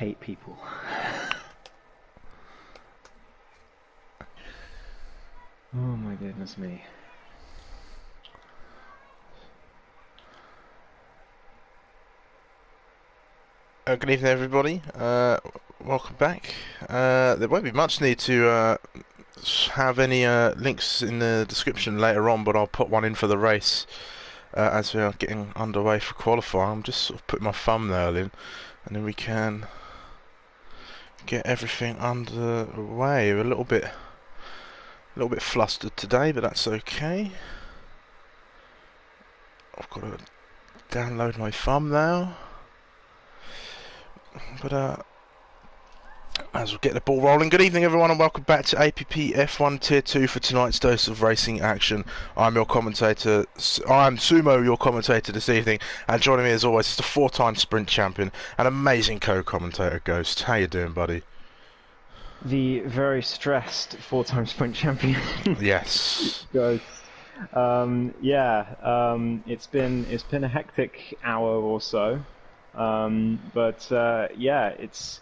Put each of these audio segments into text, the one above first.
hate people. Oh my goodness me. Good evening, everybody. Welcome back. There won't be much need to have any links in the description later on, but I'll put one in for the race as we are getting underway for qualifying. I'm just sort of putting my thumbnail in, and then we can get everything underway. We're a little bit flustered today, but that's okay. I've got to download my thumbnail. But as we'll get the ball rolling. Good evening, everyone, and welcome back to APPF1 Tier 2 for tonight's dose of racing action. I'm your commentator. I'm SUMO, your commentator this evening, and joining me as always is the 4-time sprint champion and amazing co-commentator Ghost. How you doing, buddy? The very stressed 4-time sprint champion. Yes. Ghost. It's been a hectic hour or so. It's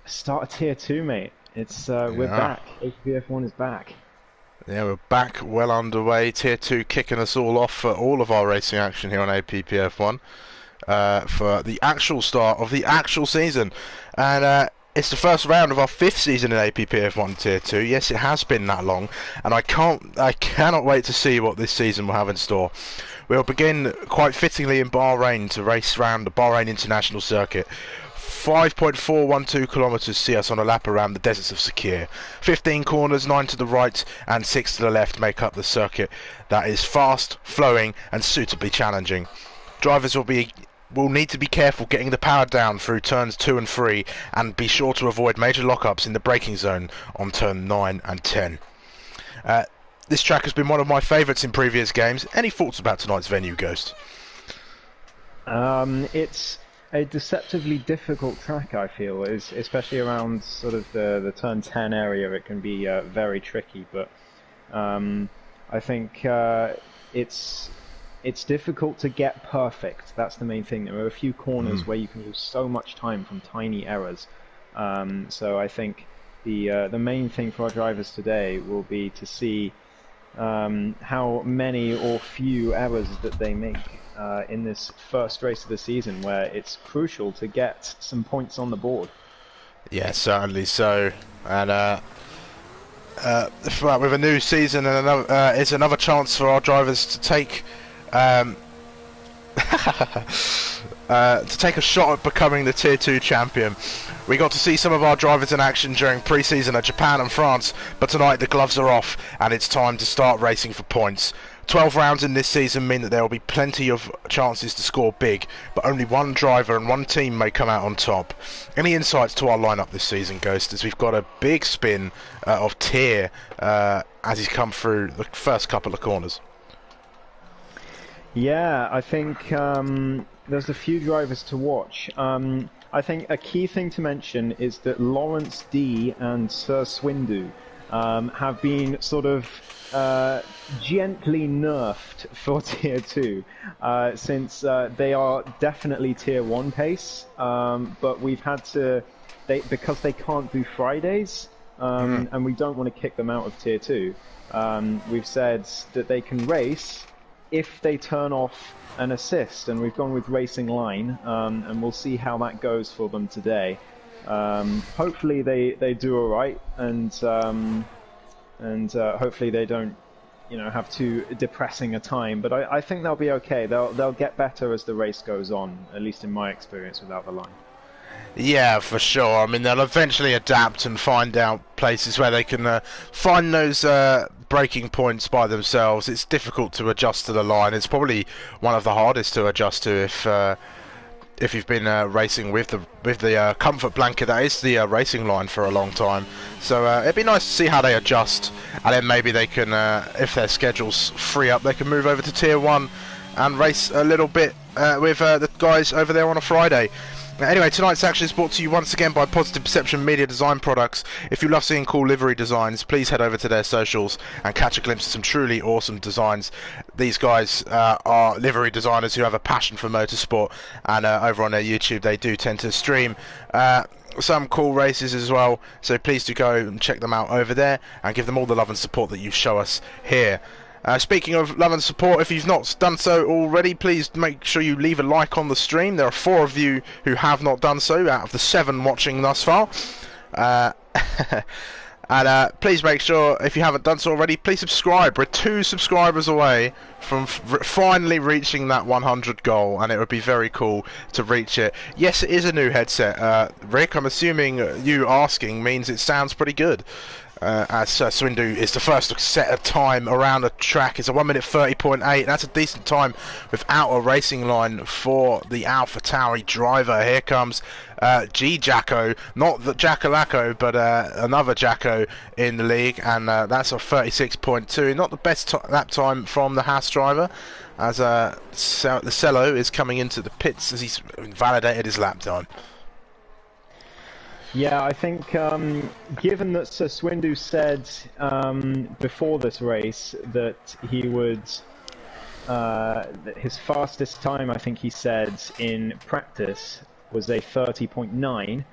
start of Tier 2, mate. We're back. APPF1 is back. Yeah, we're back, well underway. Tier 2 kicking us all off for all of our racing action here on APPF1 for the actual start of the actual season. And it's the first round of our 5th season in APPF1 Tier 2. Yes, it has been that long, and I cannot wait to see what this season will have in store. We'll begin quite fittingly in Bahrain to race around the Bahrain International Circuit. 5.412 kilometers see us on a lap around the deserts of Sakir. 15 corners, 9 to the right and 6 to the left make up the circuit that is fast, flowing and suitably challenging. Drivers will need to be careful getting the power down through turns 2 and 3 and be sure to avoid major lockups in the braking zone on turn 9 and 10. This track has been one of my favourites in previous games. Any thoughts about tonight's venue, Ghost? It's a deceptively difficult track, I feel, especially around sort of the turn 10 area. It can be very tricky, but I think it's difficult to get perfect. That's the main thing. There are a few corners where you can lose so much time from tiny errors. So I think the main thing for our drivers today will be to see how many or few errors that they make in this first race of the season, where it's crucial to get some points on the board. Yeah, certainly so. And with a new season, and it's another chance for our drivers to take to take a shot at becoming the Tier 2 champion. We got to see some of our drivers in action during pre-season at Japan and France, but tonight the gloves are off and it's time to start racing for points. 12 rounds in this season mean that there will be plenty of chances to score big, but only one driver and one team may come out on top. Any insights to our lineup this season, Ghost, as we've got a big spin of Tier as he's come through the first couple of corners? Yeah, I think there's a few drivers to watch. I think a key thing to mention is that Lawrence D and Sir Swindu have been sort of gently nerfed for Tier 2 since they are definitely Tier 1 pace, but we've had to, because they can't do Fridays, and we don't want to kick them out of Tier 2, we've said that they can race if they turn off an assist, and we've gone with Racing Line, and we'll see how that goes for them today. Hopefully they do all right, and hopefully they don't, have too depressing a time. But I think they'll be okay. They'll get better as the race goes on, at least in my experience without the line. Yeah, for sure. I mean, they'll eventually adapt and find out places where they can find those braking points by themselves. It's difficult to adjust to the line. It's probably one of the hardest to adjust to if you've been racing with the comfort blanket that is the racing line for a long time. So it'd be nice to see how they adjust, and then maybe they can, if their schedules free up, they can move over to Tier 1 and race a little bit with the guys over there on a Friday. Anyway, tonight's action is brought to you once again by Positive Perception Media Design Products. If you love seeing cool livery designs, please head over to their socials and catch a glimpse of some truly awesome designs these guys are livery designers who have a passion for motorsport, and over on their YouTube they do tend to stream some cool races as well, so please do go and check them out over there and give them all the love and support that you show us here. Speaking of love and support, if you've not done so already, please make sure you leave a like on the stream. There are 4 of you who have not done so out of the 7 watching thus far. And please make sure, if you haven't done so already, please subscribe. We're 2 subscribers away from finally reaching that 100 goal, and it would be very cool to reach it. Yes, it is a new headset. Rick, I'm assuming you asking means it sounds pretty good. As Swindu is the first set of time around the track. It's a 1 minute 30.8. That's a decent time without a racing line for the AlphaTauri driver. Here comes G Jacko, not the Jackalacko, but another Jacko in the league, and that's a 36.2. Not the best lap time from the Haas driver, as the Cello is coming into the pits as he's validated his lap time. Yeah, I think given that Sir Swindu said before this race that he would, that his fastest time, I think he said in practice, was a 30.9,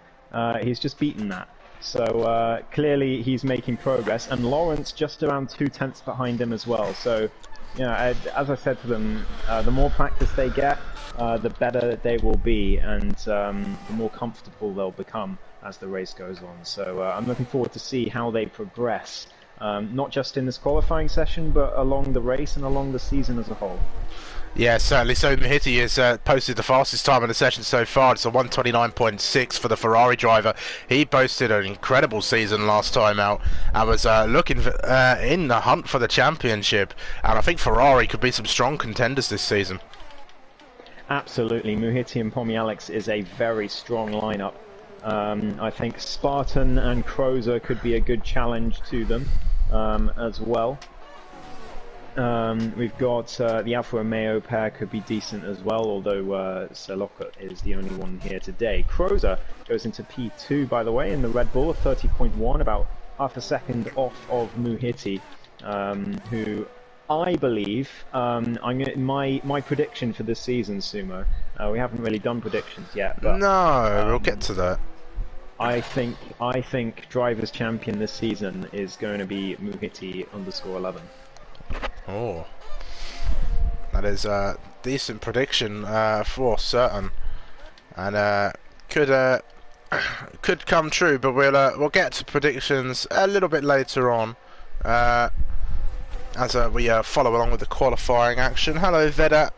he's just beaten that. So clearly he's making progress, and Lawrence just around 2/10 behind him as well. So, you know, as I said to them, the more practice they get, the better they will be, and the more comfortable they'll become as the race goes on. So I'm looking forward to see how they progress, not just in this qualifying session, but along the race and along the season as a whole. Yeah, certainly. So Mahiti has posted the fastest time in the session so far. It's a 1:29.6 for the Ferrari driver. He boasted an incredible season last time out and was looking in the hunt for the championship. And I think Ferrari could be some strong contenders this season. Absolutely. Muhiti and Pomi-Alex is a very strong lineup. I think Spartan and Crozer could be a good challenge to them as well. We've got the Alfa Romeo pair could be decent as well, although Sir Lockhart is the only one here today. Crozer goes into P2, by the way, in the Red Bull, of 30.1, about half a second off of Muhiti, who I believe, my prediction for this season, Sumo, we haven't really done predictions yet, but no, we'll get to that. I think Drivers' Champion this season is going to be Muhiti_11. Oh, that is a decent prediction for certain, and could come true. But we'll get to predictions a little bit later on, as we follow along with the qualifying action. Hello, Vedat.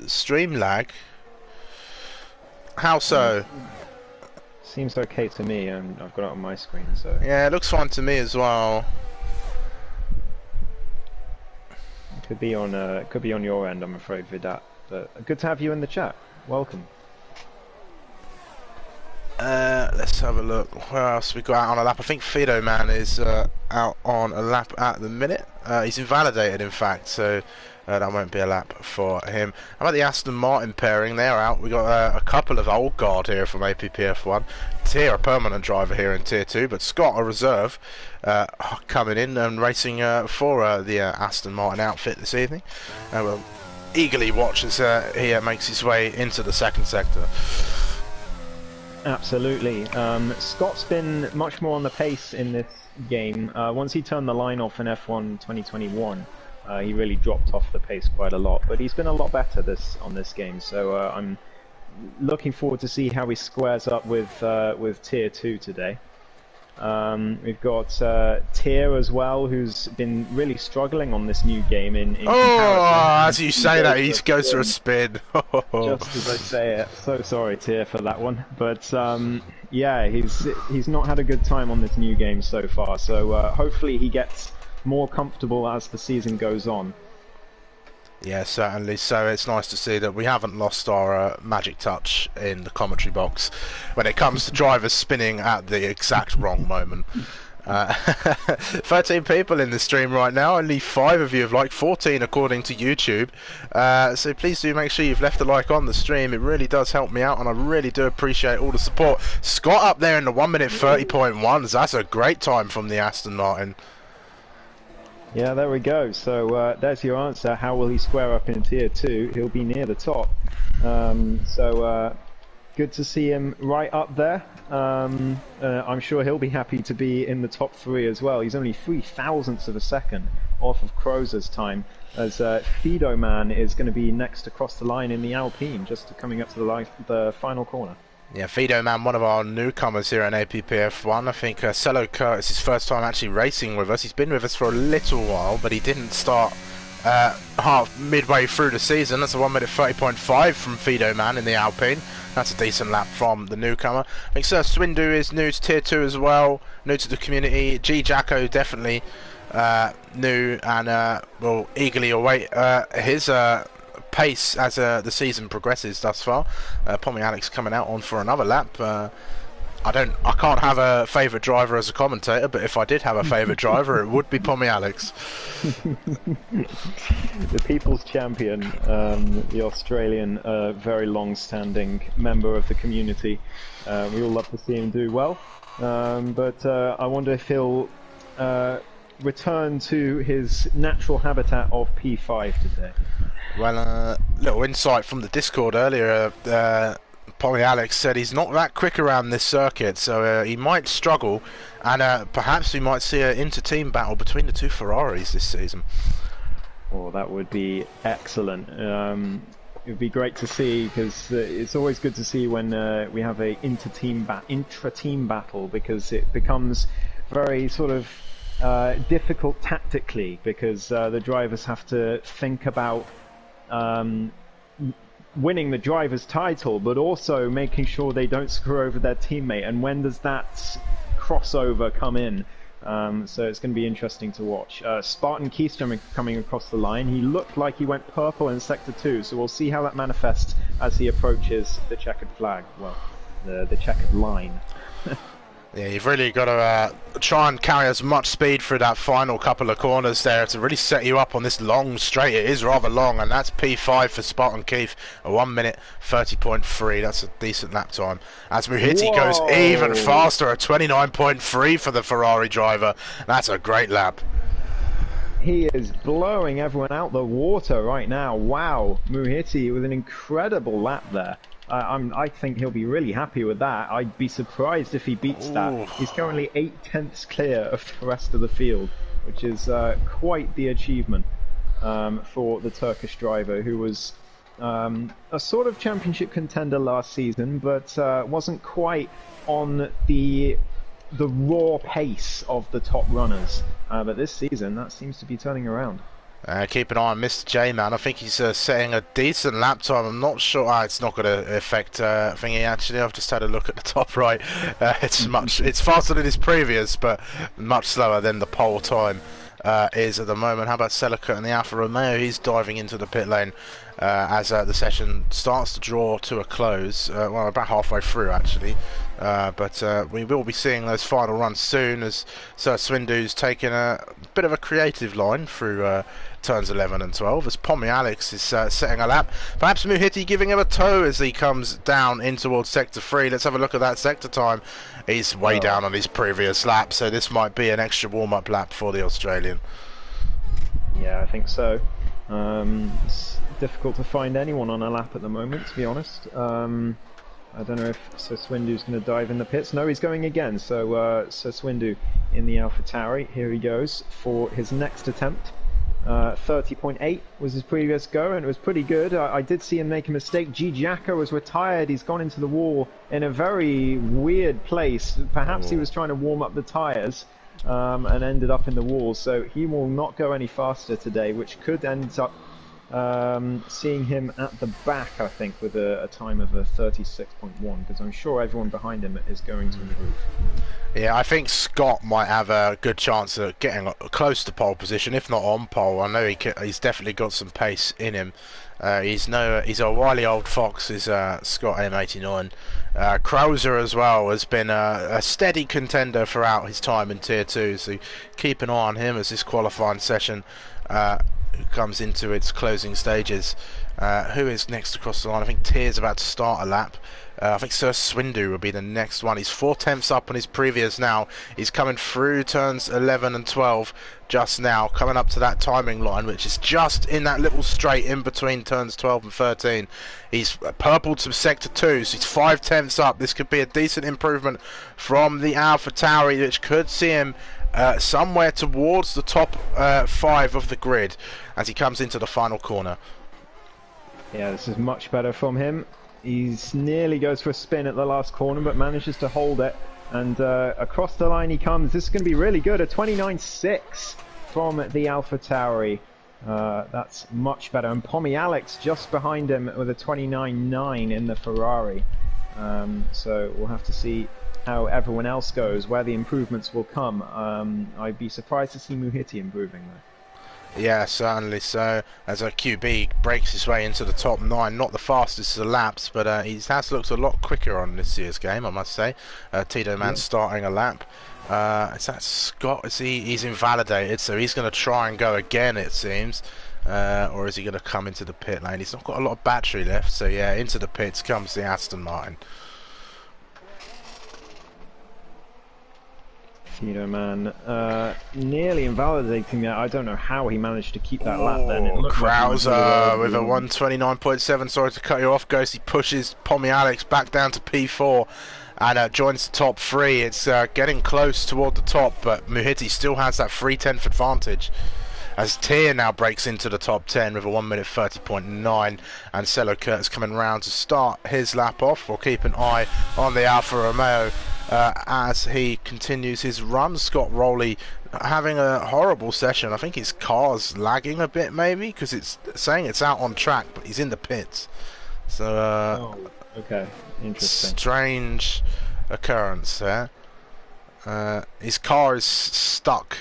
Stream lag. How so? Seems okay to me, and I've got it on my screen. So yeah, it looks fine to me as well. Could be on your end, I'm afraid, Vidat. But good to have you in the chat. Welcome. Let's have a look. Where else we got out on a lap? I think Fido Man is out on a lap at the minute. He's invalidated, in fact, so that won't be a lap for him. How about the Aston Martin pairing? They're out. We got a couple of old guard here from APPF1. Tier, a permanent driver here in Tier 2, but Scott, a reserve, coming in and racing for the Aston Martin outfit this evening. We'll eagerly watch as he makes his way into the second sector. Absolutely. Scott's been much more on the pace in this game. Once he turned the line off in F1 2021, he really dropped off the pace quite a lot. But he's been a lot better on this game, so I'm looking forward to see how he squares up with Tier 2 today. We've got Tier as well, who's been really struggling on this new game in comparison. As you say that, he goes for a spin. Just as I say it. So sorry, Tier, for that one. But yeah, he's not had a good time on this new game so far. So hopefully he gets more comfortable as the season goes on. Yeah, certainly. So it's nice to see that we haven't lost our magic touch in the commentary box when it comes to drivers spinning at the exact wrong moment. 13 people in the stream right now. Only 5 of you have liked, 14 according to YouTube. So please do make sure you've left a like on the stream. It really does help me out, and I really do appreciate all the support. Scott up there in the 1 minute 30.1s. That's a great time from the Aston Martin. Yeah, there we go. So there's your answer. How will he square up in Tier 2? He'll be near the top. Good to see him right up there. I'm sure he'll be happy to be in the top 3 as well. He's only 0.003 of a second off of Crozer's time, as Fido Man is going to be next across the line in the Alpine, just coming up to the final corner. Yeah, Fido Man, one of our newcomers here in APPF1. I think Cello Kurt is his first time actually racing with us. He's been with us for a little while, but he didn't start midway through the season. That's a 1 minute 30.5 from Fido Man in the Alpine. That's a decent lap from the newcomer. I think Sir Swindu is new to Tier 2 as well, new to the community. G Jacko definitely new, and will eagerly await his pace as the season progresses thus far. Pommy Alex coming out on for another lap. I can't have a favourite driver as a commentator, but if I did have a favourite driver, it would be Pommy Alex. The people's champion, the Australian, very long-standing member of the community. We all love to see him do well, but I wonder if he'll return to his natural habitat of P5 today. Well, little insight from the Discord earlier. Pommy Alex said he's not that quick around this circuit, so he might struggle, and perhaps we might see an inter-team battle between the 2 Ferraris this season. Oh, that would be excellent. It would be great to see, because it's always good to see when we have a intra-team battle, because it becomes very sort of difficult tactically, because the drivers have to think about winning the driver's title, but also making sure they don't screw over their teammate. And when does that crossover come in? So it's going to be interesting to watch. Spartan Keystrom coming across the line. He looked like he went purple in Sector 2, so we'll see how that manifests as he approaches the checkered flag. Well, the checkered line. Yeah, you've really got to try and carry as much speed through that final couple of corners there to really set you up on this long straight. It is rather long, and that's P5 for Spartan Keith, a 1 minute 30.3. That's a decent lap time. As Muhiti goes even faster, a 29.3 for the Ferrari driver. That's a great lap. He is blowing everyone out the water right now. Wow, Muhiti with an incredible lap there. I think he'll be really happy with that. I'd be surprised if he beats that. He's currently 8/10 clear of the rest of the field, which is quite the achievement for the Turkish driver, who was a sort of championship contender last season, but wasn't quite on the raw pace of the top runners. But this season, that seems to be turning around. Keep an eye on Mr. J, man. I think he's setting a decent lap time. I'm not sure. It's not going to affect thingy. Actually, I've just had a look at the top right. It's faster than his previous, but much slower than the pole time is at the moment. How about Selica and the Alfa Romeo? He's diving into the pit lane as the session starts to draw to a close. Well, about halfway through actually. But we will be seeing those final runs soon, as Sir Swindu's taken a bit of a creative line through turns 11 and 12, as Pommy Alex is setting a lap. Perhaps Muhiti giving him a tow as he comes down in towards Sector 3. Let's have a look at that sector time. He's way down on his previous lap, so this might be an extra warm-up lap for the Australian. Yeah, I think so. It's difficult to find anyone on a lap at the moment, to be honest. I don't know if Sir Swindu's going to dive in the pits. No, he's going again. So Sir Swindu in the AlphaTauri. Here he goes for his next attempt. 30.8 was his previous go, and it was pretty good. I did see him make a mistake. G Jacko was retired. He's gone into the wall in a very weird place. Perhaps he was trying to warm up the tyres and ended up in the wall. So he will not go any faster today, which could end up seeing him at the back, I think, with a time of a 36.1, because I'm sure everyone behind him is going to improve. Yeah, I think Scott might have a good chance of getting close to pole position, if not on pole. I know he's definitely got some pace in him. He's a wily old fox, is Scott M89. Crozer as well has been a steady contender throughout his time in Tier 2, so keep an eye on him as this qualifying session comes into its closing stages. Who is next across the line? I think Tier's about to start a lap. I think Sir Swindu will be the next one. He's 4/10ths up on his previous now. He's coming through turns 11 and 12 just now, coming up to that timing line, which is just in that little straight in between turns 12 and 13. He's purpled to sector 2, so he's 5/10ths up. This could be a decent improvement from the APPF1, which could see him somewhere towards the top 5 of the grid as he comes into the final corner. Yeah, this is much better from him. He's nearly goes for a spin at the last corner, but manages to hold it. And across the line he comes. This is going to be really good. A 29.6 from the APPF1. That's much better. And Pommy Alex just behind him with a 29.9 in the Ferrari. So we'll have to see how everyone else goes, where the improvements will come. I'd be surprised to see Muhiti improving though. Yeah, certainly so. As a QB breaks his way into the top 9, not the fastest of the laps, but he has looked a lot quicker on this year's game, I must say. Tito Man starting a lap. Is that Scott? He's invalidated, so he's going to try and go again, it seems. Or is he going to come into the pit lane? He's not got a lot of battery left, so yeah, into the pits comes the Aston Martin. Tito Man nearly invalidating that. I don't know how he managed to keep that lap then. Krauser with a 129.7. Sorry to cut you off, Ghost. He pushes Pommy Alex back down to P4 and joins the top 3. It's getting close toward the top, but Muhiti still has that 3/10 advantage. As Tier now breaks into the top 10 with a 1:30.9, and Cello Curtis coming round to start his lap off. We'll keep an eye on the Alfa Romeo as he continues his run. Scott Rowley having a horrible session. I think his car's lagging a bit maybe, because it's saying it's out on track, but he's in the pits. So okay, interesting. Strange occurrence there. His car is stuck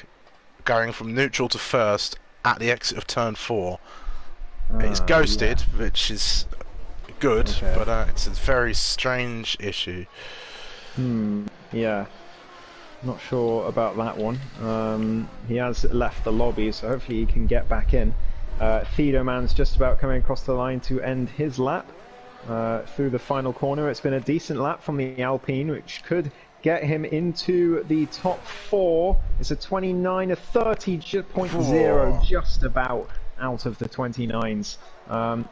going from neutral to first at the exit of turn 4. It's ghosted, which is good, but it's a very strange issue. Yeah, not sure about that one. He has left the lobby, so hopefully he can get back in. Thedo Man's just about coming across the line to end his lap through the final corner. It's been a decent lap from the Alpine, which could get him into the top 4. It's a 29, a 30.0, just about out of the 29s.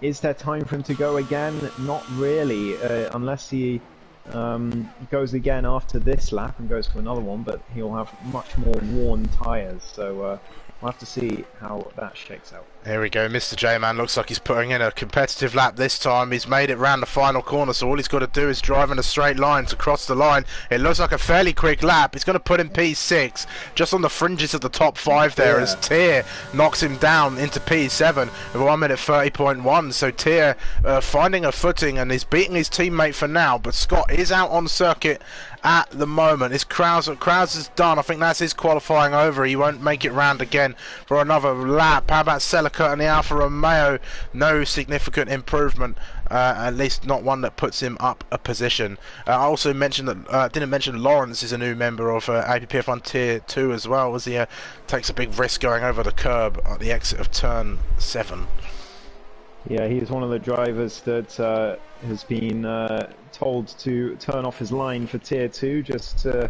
Is there time for him to go again? Not really, unless he goes again after this lap and goes for another one, but he'll have much more worn tyres, so we'll have to see how that shakes out. Here we go, Mr. J-Man looks like he's putting in a competitive lap this time. He's made it round the final corner, so all he's got to do is drive in a straight line to cross the line. It looks like a fairly quick lap. He's going to put in P6, just on the fringes of the top 5 there, as Tier knocks him down into P7 with 1:30.1. So Tier finding a footing, and he's beating his teammate for now, but Scott is out on circuit at the moment. It's Krauser's done. I think that's his qualifying over. He won't make it round again for another lap. How about Selleckert and the Alfa Romeo? No significant improvement, at least not one that puts him up a position. I also mentioned that didn't mention Lawrence is a new member of APPF1 Tier 2 as well, as he takes a big risk going over the curb at the exit of turn 7. Yeah, he's one of the drivers that has been told to turn off his line for Tier 2 just to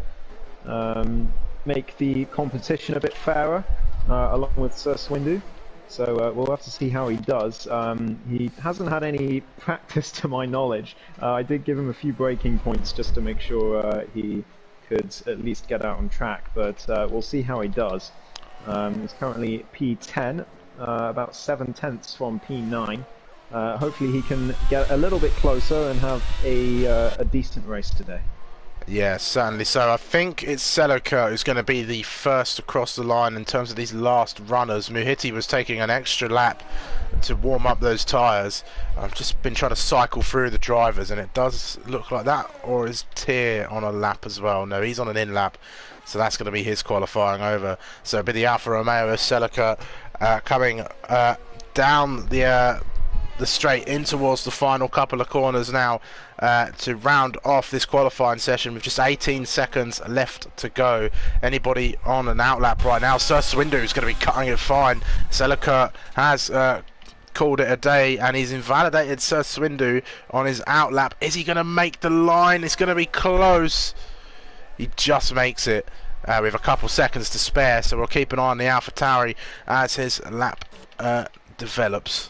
make the competition a bit fairer, along with Sir Swindu. So we'll have to see how he does. He hasn't had any practice to my knowledge. I did give him a few braking points just to make sure he could at least get out on track, but we'll see how he does. He's currently P10. About 7/10ths from P9. Hopefully he can get a little bit closer and have a decent race today. Yeah, certainly so. I think it's Selleckert who's going to be the first across the line in terms of these last runners. Muhiti was taking an extra lap to warm up those tyres. I've just been trying to cycle through the drivers, and it does look like that. Or is Tier on a lap as well? No, he's on an in lap, so that's going to be his qualifying over. So it'll be the Alfa Romeo of Selleckert coming down the straight in towards the final couple of corners now to round off this qualifying session with just 18 seconds left to go. Anybody on an outlap right now? Sir Swindu is going to be cutting it fine. Selleckert has called it a day, and he's invalidated Sir Swindu on his outlap. Is he going to make the line? It's going to be close. He just makes it with a couple seconds to spare, so we'll keep an eye on the AlphaTauri as his lap develops.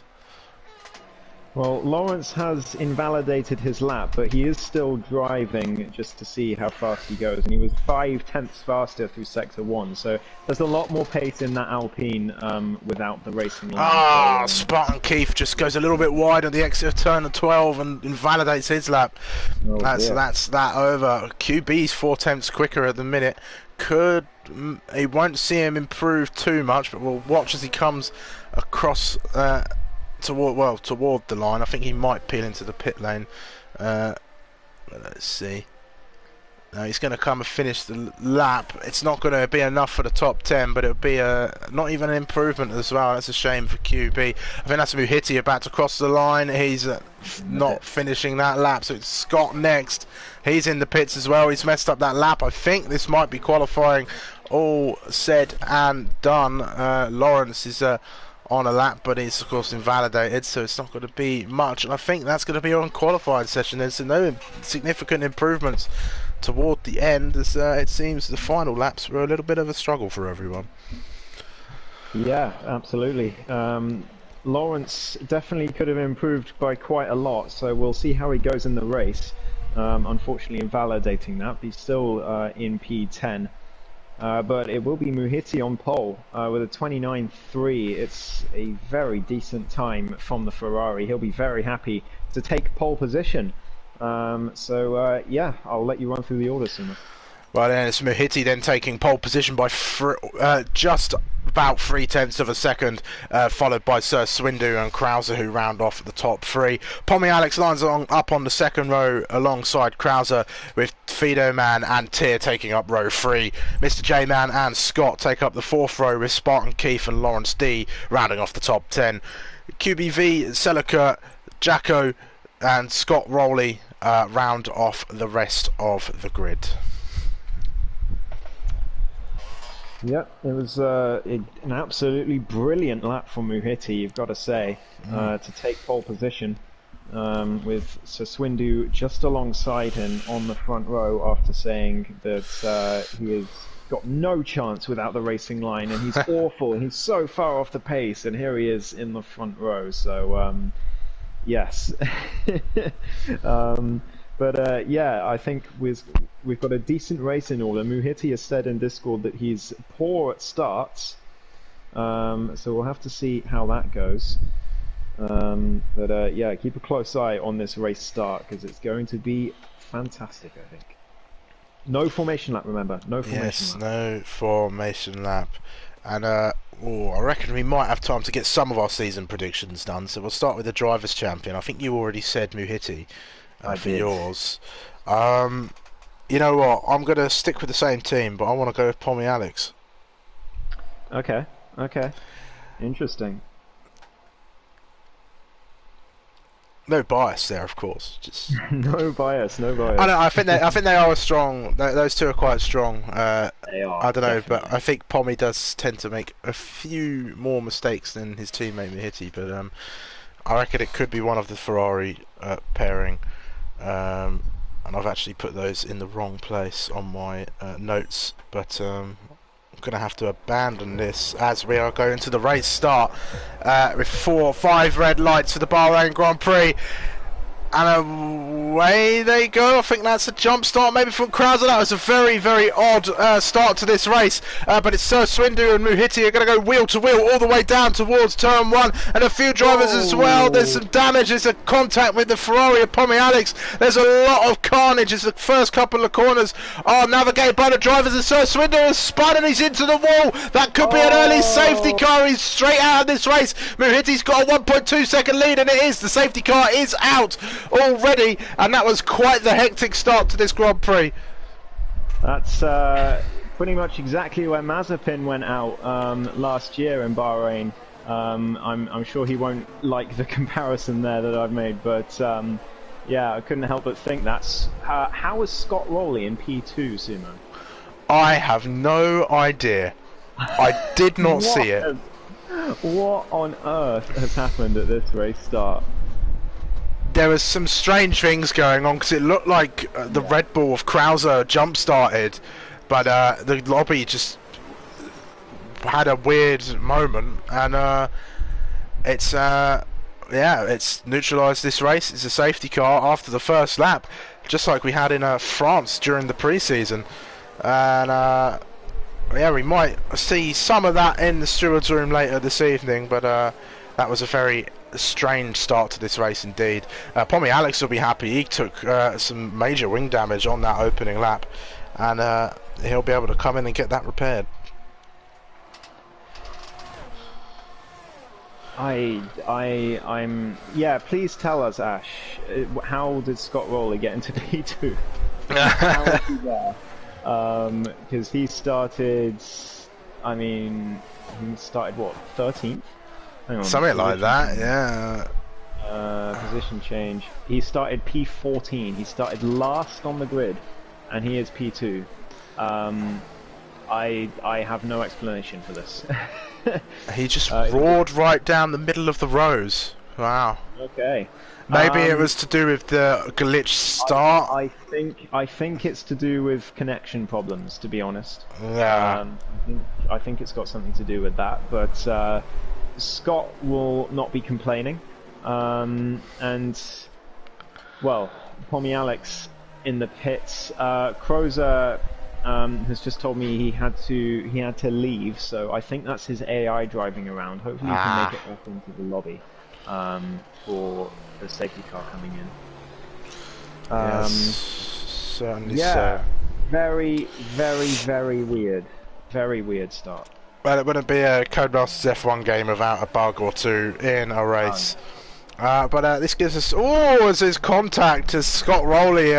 Well, Lawrence has invalidated his lap, but he is still driving just to see how fast he goes, and he was 5/10 faster through Sector 1, so there's a lot more pace in that Alpine without the racing line. Spartan Keith just goes a little bit wide at the exit of turn 12 and invalidates his lap. Oh, that's that over. QB's 4/10 quicker at the minute. He won't see him improve too much, but we'll watch as he comes across toward the line. I think he might peel into the pit lane. Let's see. No, he's going to come and finish the lap. It's not going to be enough for the top 10, but it'll be not even an improvement as well. That's a shame for QB. I think that's Muhiti about to cross the line. He's not finishing that lap, so it's Scott next. He's in the pits as well. He's messed up that lap. I think this might be qualifying. All said and done. Lawrence is on a lap, but it's of course invalidated, so it's not going to be much, and I think that's going to be on qualified session. There's no significant improvements toward the end, as it seems the final laps were a little bit of a struggle for everyone. Yeah, absolutely. Lawrence definitely could have improved by quite a lot, so we'll see how he goes in the race. Unfortunately invalidating that, but he's still in P10. But it will be Muhiti on pole with a 29.3. It's a very decent time from the Ferrari. He'll be very happy to take pole position. Yeah, I'll let you run through the order, Sumo. Well, then it's Muhiti then taking pole position by just about 0.3 of a second, followed by Sir Swindu and Krauser, who round off at the top three. Pommy Alex lines up on the second row alongside Krauser, with Fido Man and Tyr taking up row 3. Mr. J Man and Scott take up the fourth row, with Spartan Keith and Lawrence D rounding off the top 10. QBV, Celica, Jacko and Scott Rowley round off the rest of the grid. Yep, it was an absolutely brilliant lap from Muhiti, you've got to say, to take pole position with Sir Swindu just alongside him on the front row, after saying that he has got no chance without the racing line, and he's awful, and he's so far off the pace, and here he is in the front row, so yes. But yeah, I think we've got a decent race in order. Muhiti has said in Discord that he's poor at starts, so we'll have to see how that goes. But yeah, keep a close eye on this race start, because it's going to be fantastic, I think. No formation lap, remember. No formation lap. No formation lap. And I reckon we might have time to get some of our season predictions done, so we'll start with the Drivers' Champion. I think you already said Muhiti. For yours. You know what? I'm going to stick with the same team, but I want to go with Pommy Alex. Okay. Interesting. No bias there, of course. Just no bias. I know. I think they are strong. Those two are quite strong. They are. I don't know, but I think Pommy does tend to make a few more mistakes than his teammate Muhiti. But I reckon it could be one of the Ferrari pairing. And I've actually put those in the wrong place on my notes, but I'm going to have to abandon this as we are going to the race start with 4 or 5 red lights for the Bahrain Grand Prix. And away they go. I think that's a jump start maybe from Krauser. That was a very, very odd start to this race. But it's Sir Swindu and Muhiti are going to go wheel to wheel all the way down towards turn 1. And a few drivers as well. There's some damage. There's a contact with the Ferrari of Pommy Alex. There's a lot of carnage as the first couple of corners are navigated by the drivers. And Sir Swindu has spun and he's into the wall. That could be an early safety car. He's straight out of this race. Muhiti's got a 1.2 second lead, and it is. The safety car is out already, and that was quite the hectic start to this Grand Prix. That's pretty much exactly where Mazepin went out last year in Bahrain. I'm sure he won't like the comparison there that I've made, but yeah, I couldn't help but think that's how was Scott Rowley in P2, Sumo? I have no idea. I did not see it. What on earth has happened at this race start? There was some strange things going on because it looked like the Red Bull of Krauser jump started, but the lobby just had a weird moment, and it's neutralised this race. It's a safety car after the first lap, just like we had in France during the pre-season, and yeah, we might see some of that in the stewards room later this evening, but that was a very strange start to this race indeed. Pommy Alex will be happy. He took some major wing damage on that opening lap, and he'll be able to come in and get that repaired. I'm. Yeah, please tell us, Ash. How did Scott Rowley get into P2? How was he there? Because he started. I mean, he started what, 13th? Hang on, something like that, yeah. Position change. He started P14. He started last on the grid, and he is P2. I have no explanation for this. He just roared right down the middle of the rows. Wow. Okay. Maybe it was to do with the glitch start. I think it's to do with connection problems, to be honest. Yeah. I think it's got something to do with that, but Scott will not be complaining. And well, Pommy Alex in the pits. Crozer has just told me he had to leave, so I think that's his AI driving around. Hopefully he can make it back into the lobby for the safety car coming in. Yes, certainly so. Very, very, very weird. Very weird start. Well, it wouldn't be a Codemasters F1 game without a bug or two in a race. But this gives us... Oh, as his contact as Scott Rowley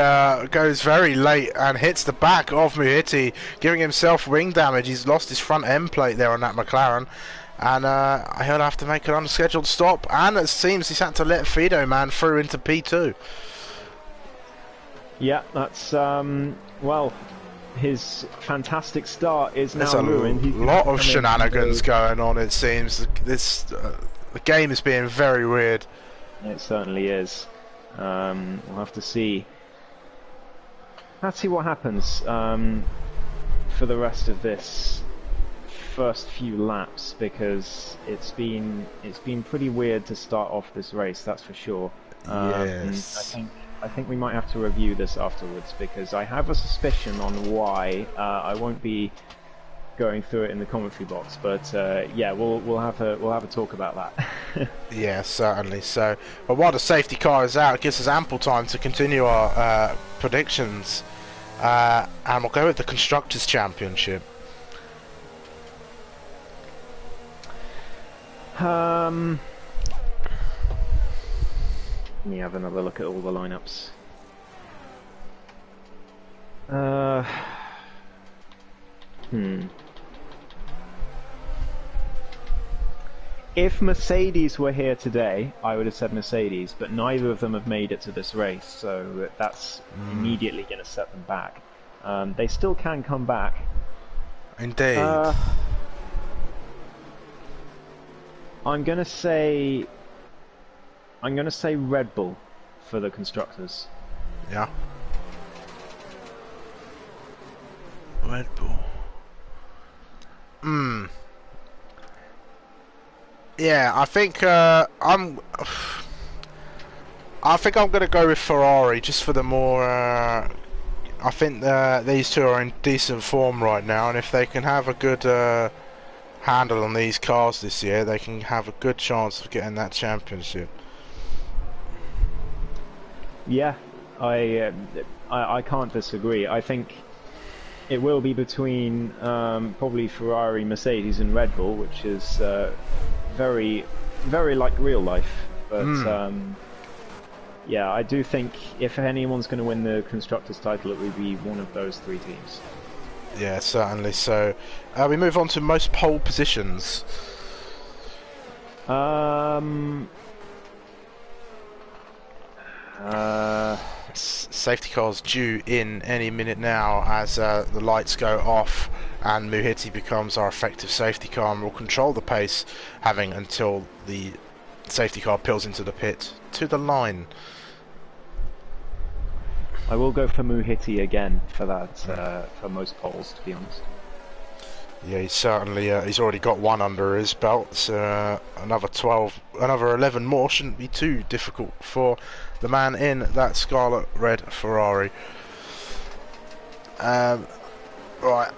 goes very late and hits the back of Muhiti, giving himself wing damage. He's lost his front end plate there on that McLaren. And he'll have to make an unscheduled stop. And it seems he's had to let Fido Man through into P2. Yeah, that's... well, his fantastic start is now ruined. There's a lot of shenanigans going on, it seems. The game is being very weird. It certainly is. We'll have to see. Let's see what happens for the rest of this first few laps, because it's been pretty weird to start off this race. That's for sure. Yes. I think we might have to review this afterwards, because I have a suspicion on why. I won't be going through it in the commentary box, but yeah, we'll have a talk about that. Yeah, certainly. So, but while the safety car is out, it gives us ample time to continue our predictions, and we'll go with the Constructors' Championship. Let me have another look at all the lineups. If Mercedes were here today, I would have said Mercedes, but neither of them have made it to this race, so that's immediately going to set them back. They still can come back. Indeed. I'm going to say Red Bull for the constructors. Yeah. Red Bull. Yeah, I think I'm going to go with Ferrari just for the more. I think these two are in decent form right now, and if they can have a good handle on these cars this year, they can have a good chance of getting that championship. Yeah, I can't disagree. I think it will be between probably Ferrari, Mercedes, and Red Bull, which is very, very like real life. But yeah, I do think if anyone's going to win the constructors' title, it would be one of those three teams. Yeah, certainly. So we move on to most pole positions. Safety car's due in any minute now as the lights go off, and Muhiti becomes our effective safety car and will control the pace, having until the safety car peels into the pit to the line. I will go for Muhiti again for that, for most poles, to be honest. Yeah, he's certainly, he's already got one under his belt, so another 11 more shouldn't be too difficult for the man in that scarlet red Ferrari. Right.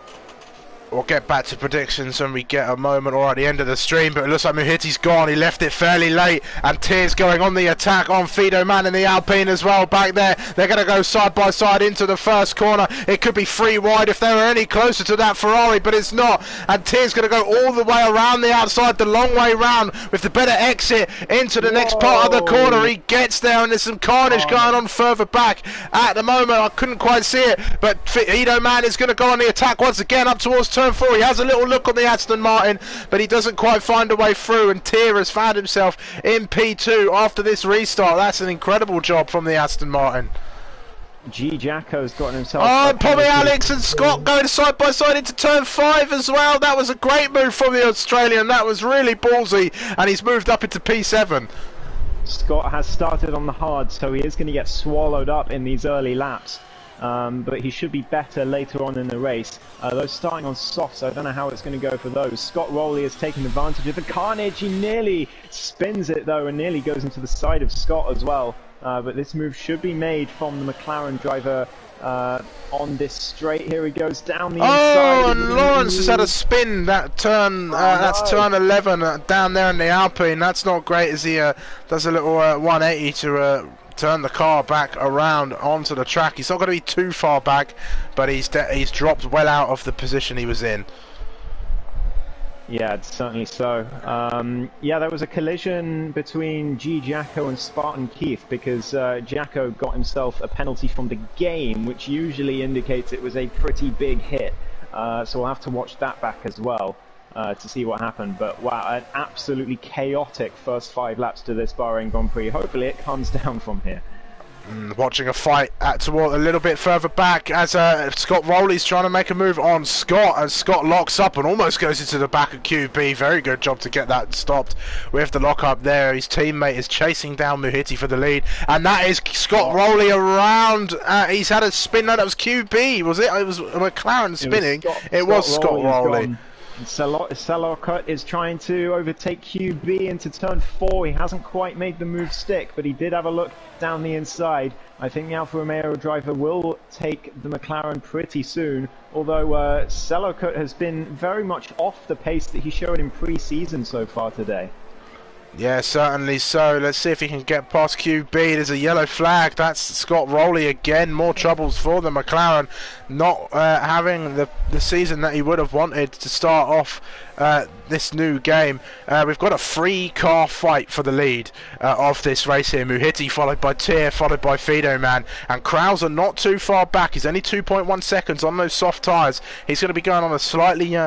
We'll get back to predictions when we get a moment or at the end of the stream, but it looks like Muhiti's gone. He left it fairly late, and Tears going on the attack on Fido Man in the Alpine as well back there. They're going to go side by side into the first corner. It could be 3 wide if they were any closer to that Ferrari, but it's not. And Tears going to go all the way around the outside, the long way round, with the better exit into the next part of the corner. He gets there, and there's some carnage going on further back. At the moment, I couldn't quite see it, but Fido Man is going to go on the attack once again up towards turn 4. He has a little look on the Aston Martin, but he doesn't quite find a way through, and Tier has found himself in P2 after this restart. That's an incredible job from the Aston Martin. G Jacko's gotten himself. Oh, Pommy Alex and Scott going side by side into turn 5 as well. That was a great move from the Australian. That was really ballsy, and he's moved up into P7. Scott has started on the hard, so he is going to get swallowed up in these early laps. But he should be better later on in the race. Those starting on softs, I don't know how it's going to go for those. Scott Rowley has taken advantage of the carnage. He nearly spins it though, and nearly goes into the side of Scott as well. But this move should be made from the McLaren driver on this straight. Here he goes down the inside. Oh, and Lawrence has had a spin that turn. That's turn 11 down there in the Alpine. That's not great as he does a little 180 to turn the car back around onto the track. He's not going to be too far back, but he's dropped well out of the position he was in. Yeah, certainly so. Yeah, there was a collision between G Jacko and Spartan Keith because Jacko got himself a penalty from the game, which usually indicates it was a pretty big hit. So we'll have to watch that back as well to see what happened. But wow, an absolutely chaotic first 5 laps to this Bahrain Grand Prix. Hopefully it calms down from here. Watching a fight toward a little bit further back as Scott Rowley's trying to make a move on Scott, as Scott locks up and almost goes into the back of QB. Very good job to get that stopped with the lock up there. His teammate is chasing down Muhiti for the lead, and that is Scott Rowley around. He's had a spin. No, that was QB, was it? It was McLaren spinning. It was Scott Rowley. Salokut is trying to overtake QB into turn 4. He hasn't quite made the move stick, but he did have a look down the inside. I think the Alfa Romeo driver will take the McLaren pretty soon, although Salokut has been very much off the pace that he showed in pre-season so far today. Yeah, certainly so. Let's see if he can get past QB. There's a yellow flag. That's Scott Rowley again. More troubles for the McLaren. Not having the season that he would have wanted to start off this new game. We've got a 3-car fight for the lead of this race here. Muhiti followed by Tier, followed by Fido Man. And Krauser not too far back. He's only 2.1 seconds on those soft tyres. He's going to be going on a slightly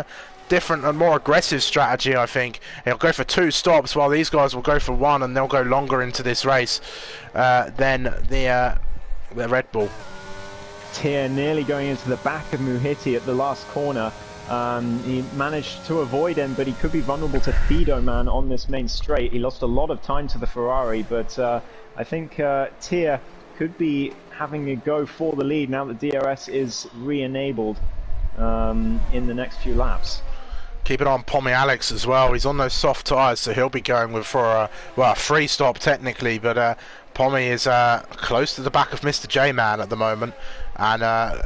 different and more aggressive strategy, I think. He'll go for 2 stops while these guys will go for 1, and they'll go longer into this race than the Red Bull. Tier nearly going into the back of Muhiti at the last corner. He managed to avoid him, but he could be vulnerable to Fido Man on this main straight. He lost a lot of time to the Ferrari, but I think Tier could be having a go for the lead now that DRS is re-enabled in the next few laps. Keep it on Pommy Alex as well. He's on those soft tyres, so he'll be going for a free stop technically, but Pommy is close to the back of Mr. J-Man at the moment, and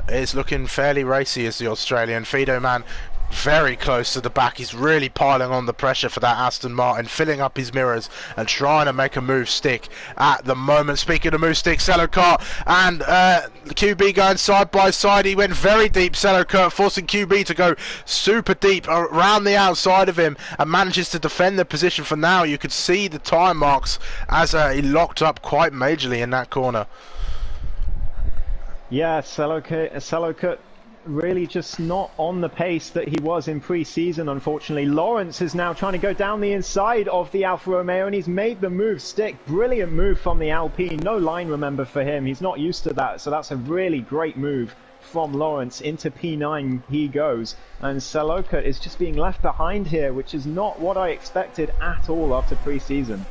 is looking fairly racy as the Australian. Fido Man very close to the back. He's really piling on the pressure for that Aston Martin, filling up his mirrors and trying to make a move stick at the moment. Speaking of move stick, Selokart and the QB going side by side. He went very deep, Selokart, forcing QB to go super deep around the outside of him, and manages to defend the position for now. You could see the time marks as he locked up quite majorly in that corner. Yeah, Selokart really just not on the pace that he was in pre-season, unfortunately. Lawrence is now trying to go down the inside of the Alfa Romeo, and he's made the move stick. Brilliant move from the Alpine. No line, remember, for him. He's not used to that, so that's a really great move from Lawrence. Into P9 he goes, and Saloka is just being left behind here, which is not what I expected at all after pre-season.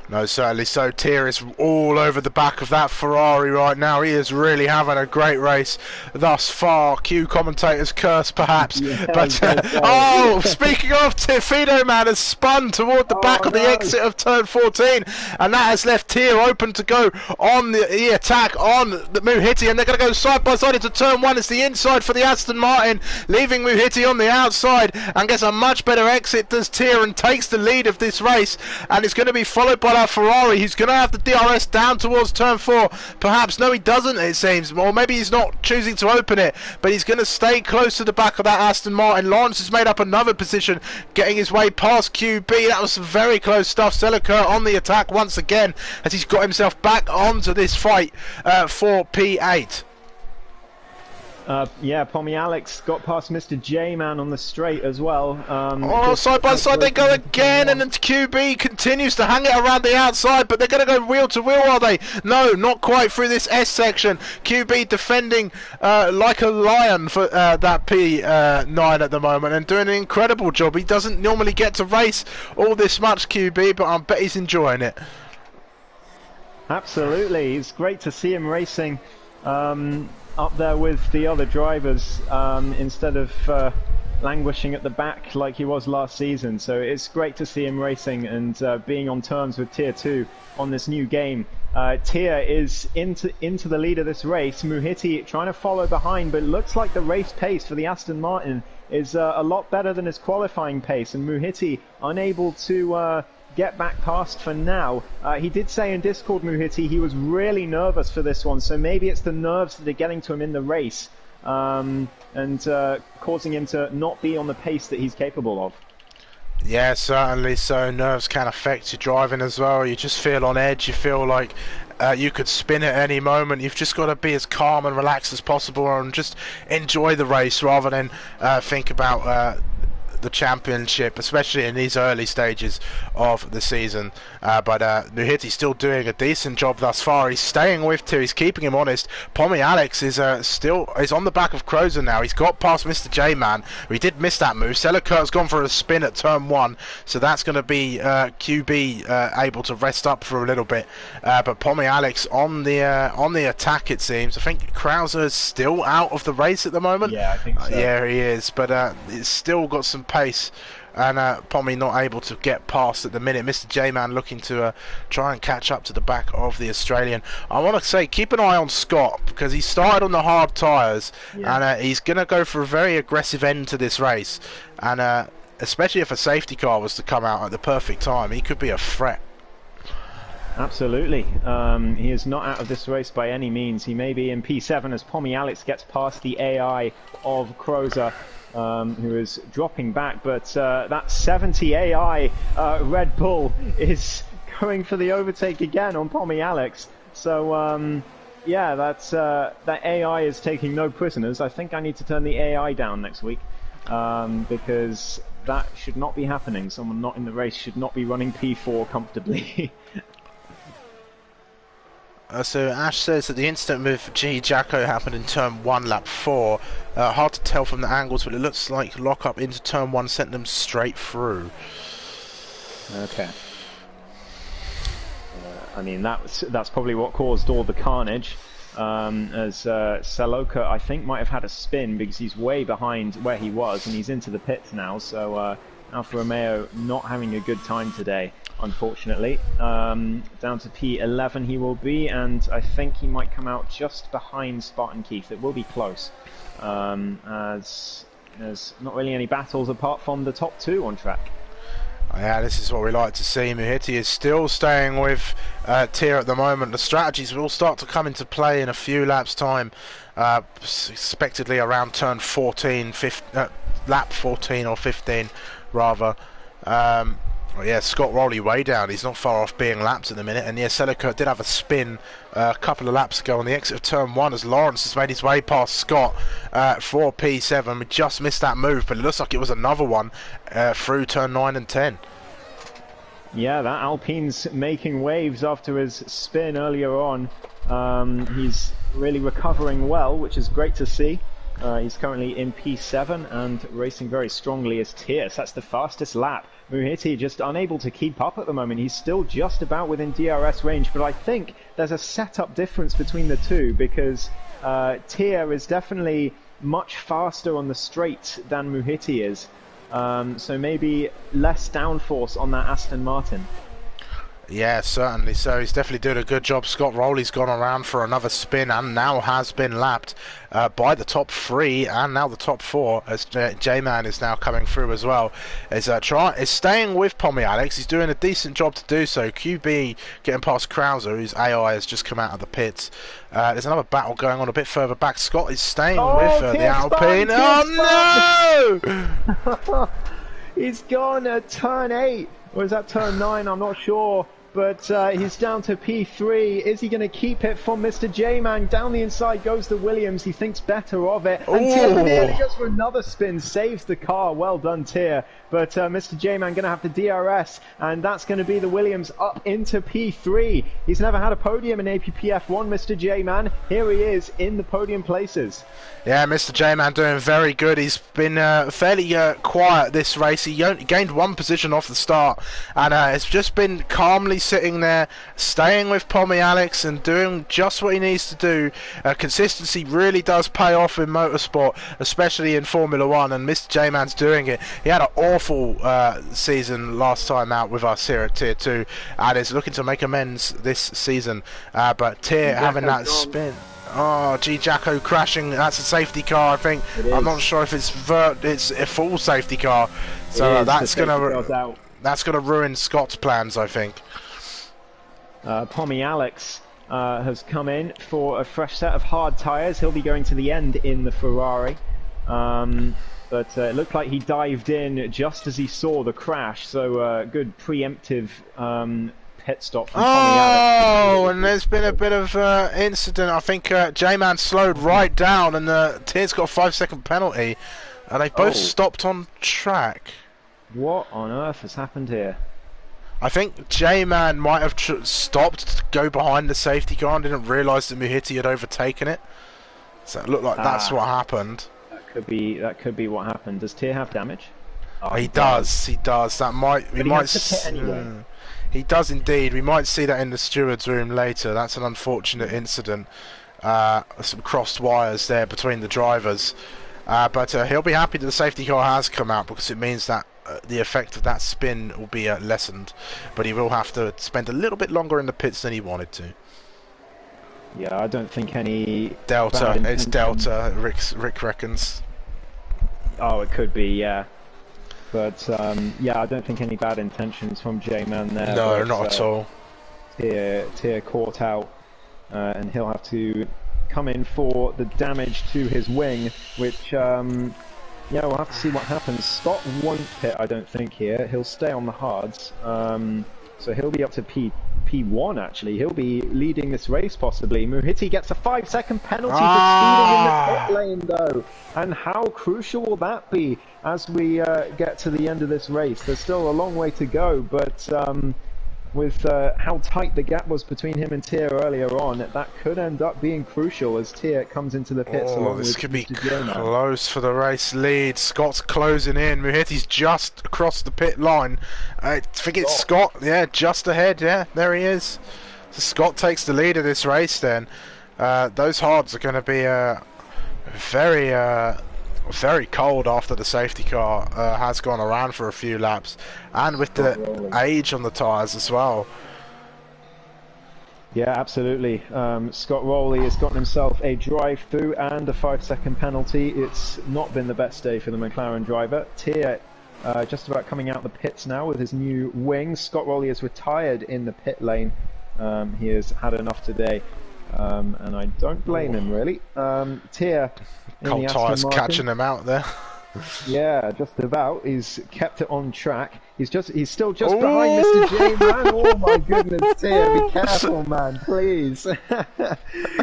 No, certainly so. Tier is all over the back of that Ferrari right now. He is really having a great race thus far. Cue commentator's curse, perhaps. Yeah, but oh, speaking of, Fido man has spun toward the back of the exit of turn 14, and that has left Tier open to go on the attack on the Muhiti, and they're going to go side by side into turn 1. It's the inside for the Aston Martin, leaving Muhiti on the outside, and gets a much better exit does Tier, and takes the lead of this race, and it's going to be followed by Ferrari, who's going to have the DRS down towards turn 4. Perhaps, no he doesn't, it seems, or maybe he's not choosing to open it, but he's going to stay close to the back of that Aston Martin. Lawrence has made up another position, getting his way past QB. That was some very close stuff. Seliker on the attack once again, as he's got himself back onto this fight for P8. Yeah, Pommy Alex got past Mr. J-Man on the straight as well. Side by side they go again, and then QB continues to hang it around the outside, but they're going to go wheel to wheel, are they? No, not quite through this S section. QB defending like a lion for that P9 at the moment, and doing an incredible job. He doesn't normally get to race all this much, QB, but I bet he's enjoying it. Absolutely, it's great to see him racing up there with the other drivers instead of languishing at the back like he was last season. So it's great to see him racing and being on terms with Tier 2 on this new game. Tier is into the lead of this race. Muhiti trying to follow behind, but it looks like the race pace for the Aston Martin is a lot better than his qualifying pace, and Muhiti unable to get back past for now. He did say in Discord, Muhiti, he was really nervous for this one, so maybe it's the nerves that are getting to him in the race and causing him to not be on the pace that he's capable of. Yeah, certainly so. Nerves can affect your driving as well. You just feel on edge. You feel like you could spin at any moment. You've just got to be as calm and relaxed as possible and just enjoy the race rather than think about the championship, especially in these early stages of the season. But Muhiti's still doing a decent job thus far. He's staying with Tier, he's keeping him honest. Pommy Alex is still on the back of Crozer now. He's got past Mr. J-Man. We did miss that move. Selikert's gone for a spin at turn 1, so that's going to be QB able to rest up for a little bit. But Pommy Alex on the attack, it seems. I think Krauser is still out of the race at the moment. Yeah, I think so. Yeah, he is, but it's still got some pace, and Pommy not able to get past at the minute. Mr. J-Man looking to try and catch up to the back of the Australian. I want to say keep an eye on Scott, because he started on the hard tyres, and he's going to go for a very aggressive end to this race, and especially if a safety car was to come out at the perfect time, he could be a threat. Absolutely. He is not out of this race by any means. He may be in P7 as Pommy Alex gets past the AI of Crozer, who is dropping back, but that 70 AI Red Bull is going for the overtake again on Pommy Alex. So yeah, that AI is taking no prisoners. I think I need to turn the AI down next week, because that should not be happening. Someone not in the race should not be running P4 comfortably. So Ash says that the instant move for G Jacko happened in turn 1, lap 4. Hard to tell from the angles, but it looks like lock-up into turn 1 sent them straight through. Okay. I mean, that's probably what caused all the carnage, as Saloka, I think, might have had a spin because he's way behind where he was, and he's into the pits now, so Alfa Romeo not having a good time today, unfortunately. Down to P11 he will be, and I think he might come out just behind Spartan Keith. It will be close, as there's not really any battles apart from the top 2 on track. Yeah, this is what we like to see. Muhiti is still staying with Tier at the moment. The strategies will start to come into play in a few laps' time, expectedly around turn 14, lap 14 or 15 rather. Well, yeah, Scott Rowley way down. He's not far off being lapped at the minute. And yeah, Selicourt did have a spin a couple of laps ago on the exit of turn 1 as Lawrence has made his way past Scott for P7. We just missed that move, but it looks like it was another one through turn 9 and 10. Yeah, that Alpine's making waves after his spin earlier on. He's really recovering well, which is great to see. He's currently in P7 and racing very strongly as Tierce. That's the fastest lap. Muhiti just unable to keep up at the moment. He's still just about within DRS range, but I think there's a setup difference between the two because Tier is definitely much faster on the straight than Muhiti is. So maybe less downforce on that Aston Martin. Yeah, certainly. So he's definitely doing a good job. Scott Rowley's gone around for another spin and now has been lapped by the top 3 and now the top 4 as J-Man is now coming through as well. Is staying with Pommy Alex. He's doing a decent job to do so. QB getting past Krauser, whose AI has just come out of the pits. There's another battle going on a bit further back. Scott is staying with the Alpine. Oh no! He's gone at turn 8. Or is that turn 9? I'm not sure. But he's down to P3. Is he going to keep it from Mr. J-Man? Down the inside goes the Williams. He thinks better of it. And Tier nearly goes for another spin. Saves the car. Well done, Tier. But Mr. J-Man going to have to DRS. And that's going to be the Williams up into P3. He's never had a podium in APPF1, Mr. J-Man. Here he is in the podium places. Yeah, Mr. J-Man doing very good. He's been fairly quiet this race. He gained 1 position off the start. And has just been calmly sitting there, staying with Pommy Alex and doing just what he needs to do. Consistency really does pay off in motorsport, especially in Formula 1, and Mr. J-Man's doing it. He had an awful season last time out with us here at Tier 2 and is looking to make amends this season. But Tier having that spin. Oh, G Jacko crashing. That's a safety car, I think. I'm not sure if it's a full safety car. So that's gonna ruin Scott's plans, I think. Pommy Alex has come in for a fresh set of hard tyres. He'll be going to the end in the Ferrari. But it looked like he dived in just as he saw the crash. So good preemptive pit stop from Pommy Alex. Oh, and there's been a bit of incident. I think J-Man slowed right down and Tier's got a 5-second penalty. And they both stopped on track. What on earth has happened here? I think J-Man might have stopped to go behind the safety car and didn't realise that Muhiti had overtaken it. So it looked like that's what happened. That could be what happened. Does Tier have damage? Oh, he does. He does. That might. We might. He does indeed. We might see that in the steward's room later. That's an unfortunate incident. Some crossed wires there between the drivers. But he'll be happy that the safety car has come out because it means that the effect of that spin will be lessened. But he will have to spend a little bit longer in the pits than he wanted to. Yeah, I don't think any... Delta. It's Delta, Rick reckons. Oh, it could be, yeah. But, yeah, I don't think any bad intentions from J-Man there. No, not at all. Tier caught out, and he'll have to come in for the damage to his wing, which, yeah, we'll have to see what happens. Scott won't pit, I don't think, here. He'll stay on the hards, so he'll be up to P1, actually. He'll be leading this race, possibly. Muhiti gets a 5-second penalty for speeding in the pit lane, though. And how crucial will that be as we get to the end of this race? There's still a long way to go, but with how tight the gap was between him and Tier earlier on, that could end up being crucial as Tier comes into the pits along with this could be J-Man. Close for the race lead. Scott's closing in. Muhiti's just across the pit line. I think it's Scott. Yeah, just ahead. Yeah, there he is. So Scott takes the lead of this race then. Those hards are going to be very cold after the safety car has gone around for a few laps, and with the age on the tyres as well. Yeah, absolutely. Scott Rowley has gotten himself a drive-through and a 5-second penalty. It's not been the best day for the McLaren driver. Tier just about coming out the pits now with his new wing. Scott Rowley is retired in the pit lane. He has had enough today, and I don't blame him really. Tier, Cold tyres catching him out there. Yeah, just about. He's kept it on track. He's still just behind Mr. J, Oh! man. Oh my goodness, Tia, be careful, man, please.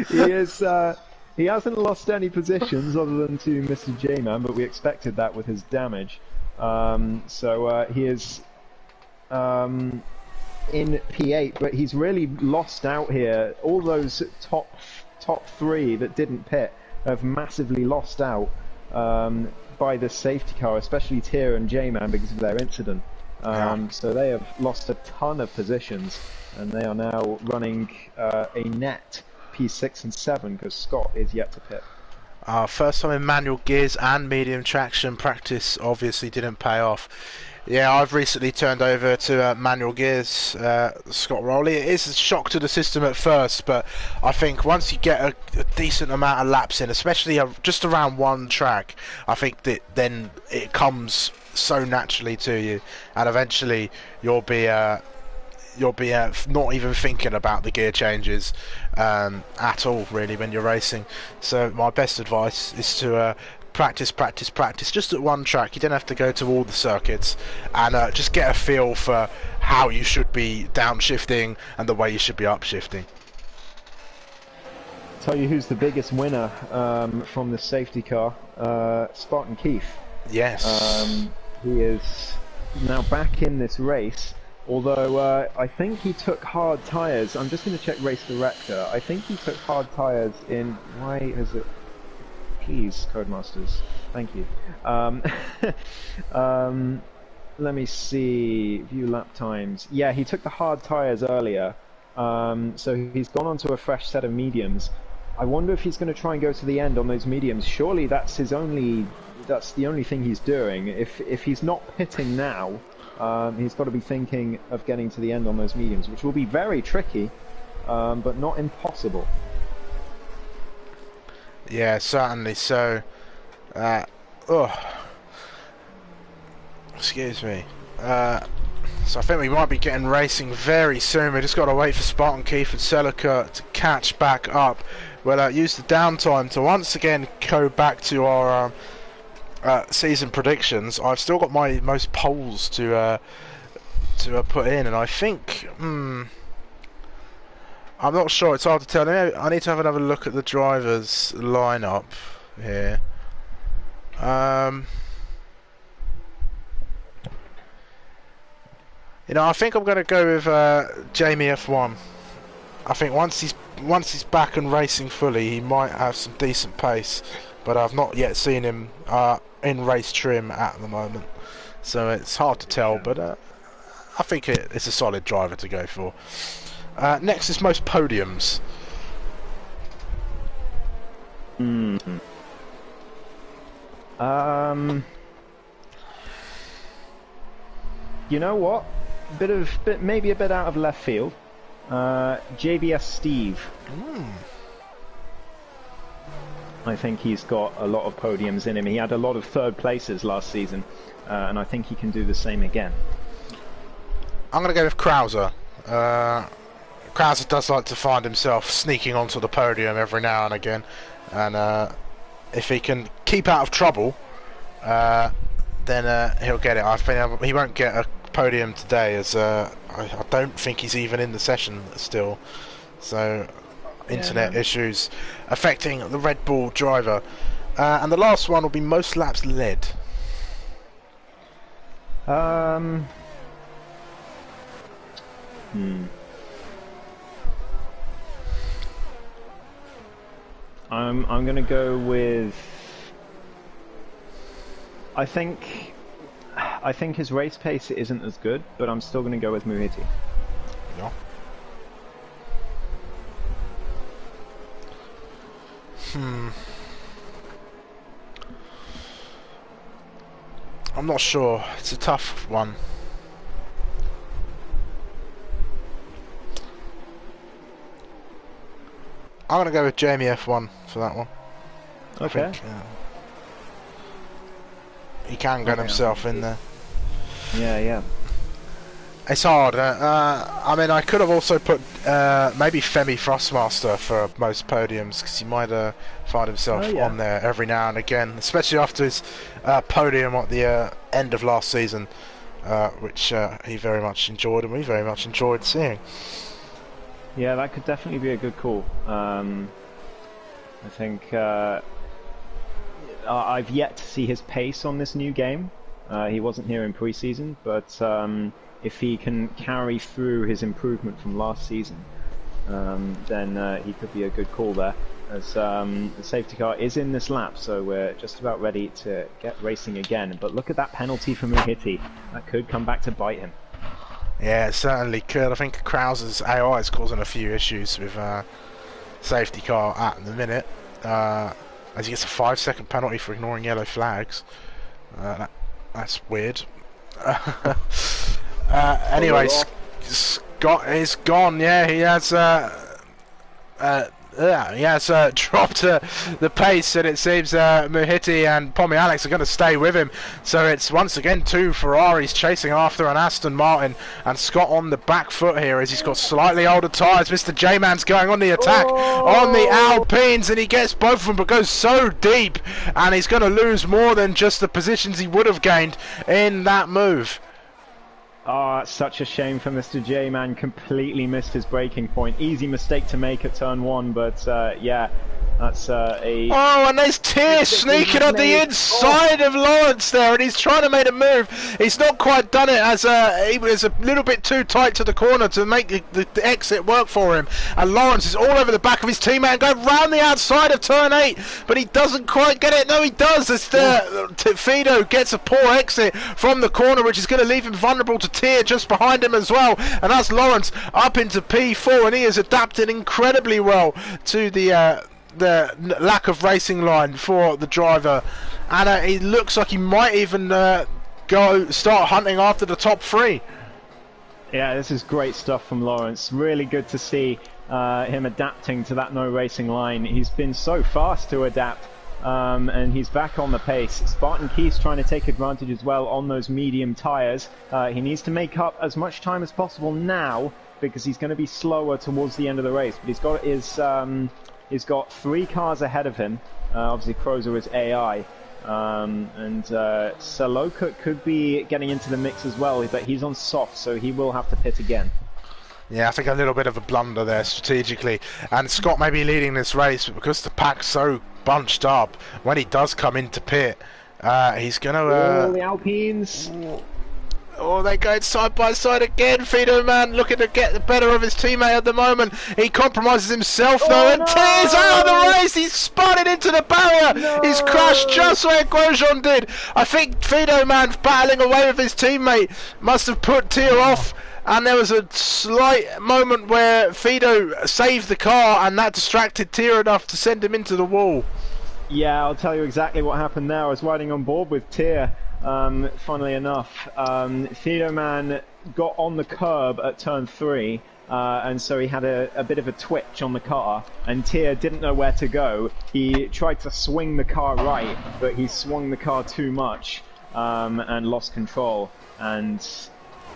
He is. He hasn't lost any positions other than to Mr. J, man, but we expected that with his damage. He is in P8, but he's really lost out here. All those top three that didn't pit have massively lost out. By the safety car, especially Tia and J-Man because of their incident. So they have lost a ton of positions, and they are now running a net P6 and 7 because Scott is yet to pit. First time in manual gears and medium traction. Practice obviously didn't pay off. Yeah, I've recently turned over to manual gears, Scott Rowley. It is a shock to the system at first, but I think once you get a decent amount of laps in, especially just around one track, I think that then it comes so naturally to you, and eventually you'll be not even thinking about the gear changes at all, really, when you're racing. So my best advice is to practice just at one track. You don't have to go to all the circuits, and just get a feel for how you should be downshifting and the way you should be upshifting. Tell you who's the biggest winner from the safety car, Spartan Keith. Yes. He is now back in this race, although I think he took hard tyres. I'm just going to check Race Director. I think he took hard tyres in... Why is it... Please, Codemasters. Thank you. Let me see. View lap times. Yeah, he took the hard tyres earlier, so he's gone on to a fresh set of mediums. I wonder if he's going to try and go to the end on those mediums. Surely that's the only thing he's doing. If he's not pitting now, he's got to be thinking of getting to the end on those mediums, which will be very tricky, but not impossible. Yeah, certainly. So, excuse me. So I think we might be getting racing very soon. We just got to wait for Spartan Keith and Celica to catch back up. We'll use the downtime to once again go back to our season predictions. I've still got my most poles to put in, and I think I'm not sure. It's hard to tell. I need to have another look at the drivers' lineup here. You know, I think I'm going to go with Jamie F1. I think once he's back and racing fully, he might have some decent pace, but I've not yet seen him in race trim at the moment, so it's hard to tell. But I think it's a solid driver to go for. Next is most podiums. You know what? Maybe a bit out of left field. JBS Steve. I think he's got a lot of podiums in him. He had a lot of third places last season, and I think he can do the same again. I'm going to go with Krauser. Krauser does like to find himself sneaking onto the podium every now and again, and if he can keep out of trouble, then he'll get it. I think he won't get a podium today, as I don't think he's even in the session still. So internet issues affecting the Red Bull driver. And the last one will be most laps led. I'm gonna go with. I think his race pace isn't as good, but I'm still gonna go with Muhiti. Yeah. I'm not sure. It's a tough one. I'm gonna go with Jamie F1 for that one. Okay. I think, he can get himself in there. Yeah. It's hard. I mean, I could have also put maybe Femi Frostmaster for most podiums because he might find himself on there every now and again, especially after his podium at the end of last season, which he very much enjoyed and we very much enjoyed seeing. Yeah, that could definitely be a good call. I think I've yet to see his pace on this new game. He wasn't here in pre-season, but if he can carry through his improvement from last season, then he could be a good call there. As the safety car is in this lap, so we're just about ready to get racing again. But look at that penalty for Muhiti. That could come back to bite him. Yeah, it certainly could. I think Krause's AI is causing a few issues with safety car at the minute, as he gets a 5-second penalty for ignoring yellow flags. That's weird. Anyway, Scott is gone. Yeah, he has dropped the pace, and it seems Muhiti and Pomi Alex are going to stay with him. So it's once again 2 Ferraris chasing after an Aston Martin, and Scott on the back foot here as he's got slightly older tyres. Mr. J-Man's going on the attack on the Alpines, and he gets both of them but goes so deep, and he's going to lose more than just the positions he would have gained in that move. Oh, it's such a shame for Mr. J-Man. Completely missed his braking point. Easy mistake to make at turn 1, but yeah, that's a... Oh, and there's Tier sneaking on the inside of Lawrence there, and he's trying to make a move. He's not quite done it, as he was a little bit too tight to the corner to make the exit work for him. And Lawrence is all over the back of his teammate and going round the outside of turn 8, but he doesn't quite get it. No, he does. As Fido gets a poor exit from the corner, which is going to leave him vulnerable to Tier just behind him as well. And that's Lawrence up into P4, and he has adapted incredibly well to the lack of racing line for the driver, and it looks like he might even start hunting after the top 3. Yeah, this is great stuff from Lawrence. Really good to see him adapting to that no racing line. He's been so fast to adapt, and he's back on the pace. Spartan Keith's trying to take advantage as well on those medium tyres. He needs to make up as much time as possible now, because he's going to be slower towards the end of the race, but he's got his he's got 3 cars ahead of him. Obviously, Crozer is AI. And Saloka could be getting into the mix as well, but he's on soft, so he will have to pit again. Yeah, I think a little bit of a blunder there strategically. And Scott may be leading this race, but because the pack's so bunched up, when he does come into pit, he's going to... the Alpines... Oh, they're going side by side again. Fido Man looking to get the better of his teammate at the moment. He compromises himself though, and T's out of the race. He's spun it into the barrier. He's crashed just where Grosjean did. I think Fido Man battling away with his teammate must have put Tier off. And there was a slight moment where Fido saved the car, and that distracted Tier enough to send him into the wall. Yeah, I'll tell you exactly what happened there. I was riding on board with Tier. Funnily enough, Fido Man got on the curb at turn 3, and so he had a bit of a twitch on the car, and Tier didn't know where to go. He tried to swing the car right, but he swung the car too much, and lost control, and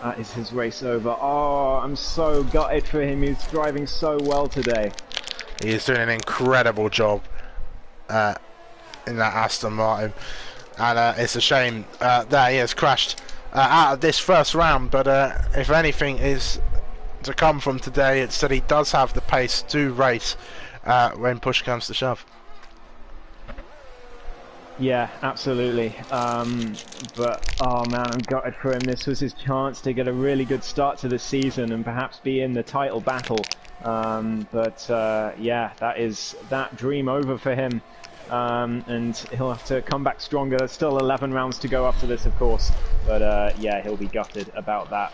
that is his race over. Oh, I'm so gutted for him. He's driving so well today. He is doing an incredible job in that Aston Martin. And it's a shame that he has crashed out of this first round, but if anything is to come from today, it's that he does have the pace to race when push comes to shove. Yeah, absolutely. But, oh man, I'm gutted for him. This was his chance to get a really good start to the season and perhaps be in the title battle. Yeah, that is that dream over for him. And he'll have to come back stronger. There's still 11 rounds to go after this, of course, but yeah, he'll be gutted about that.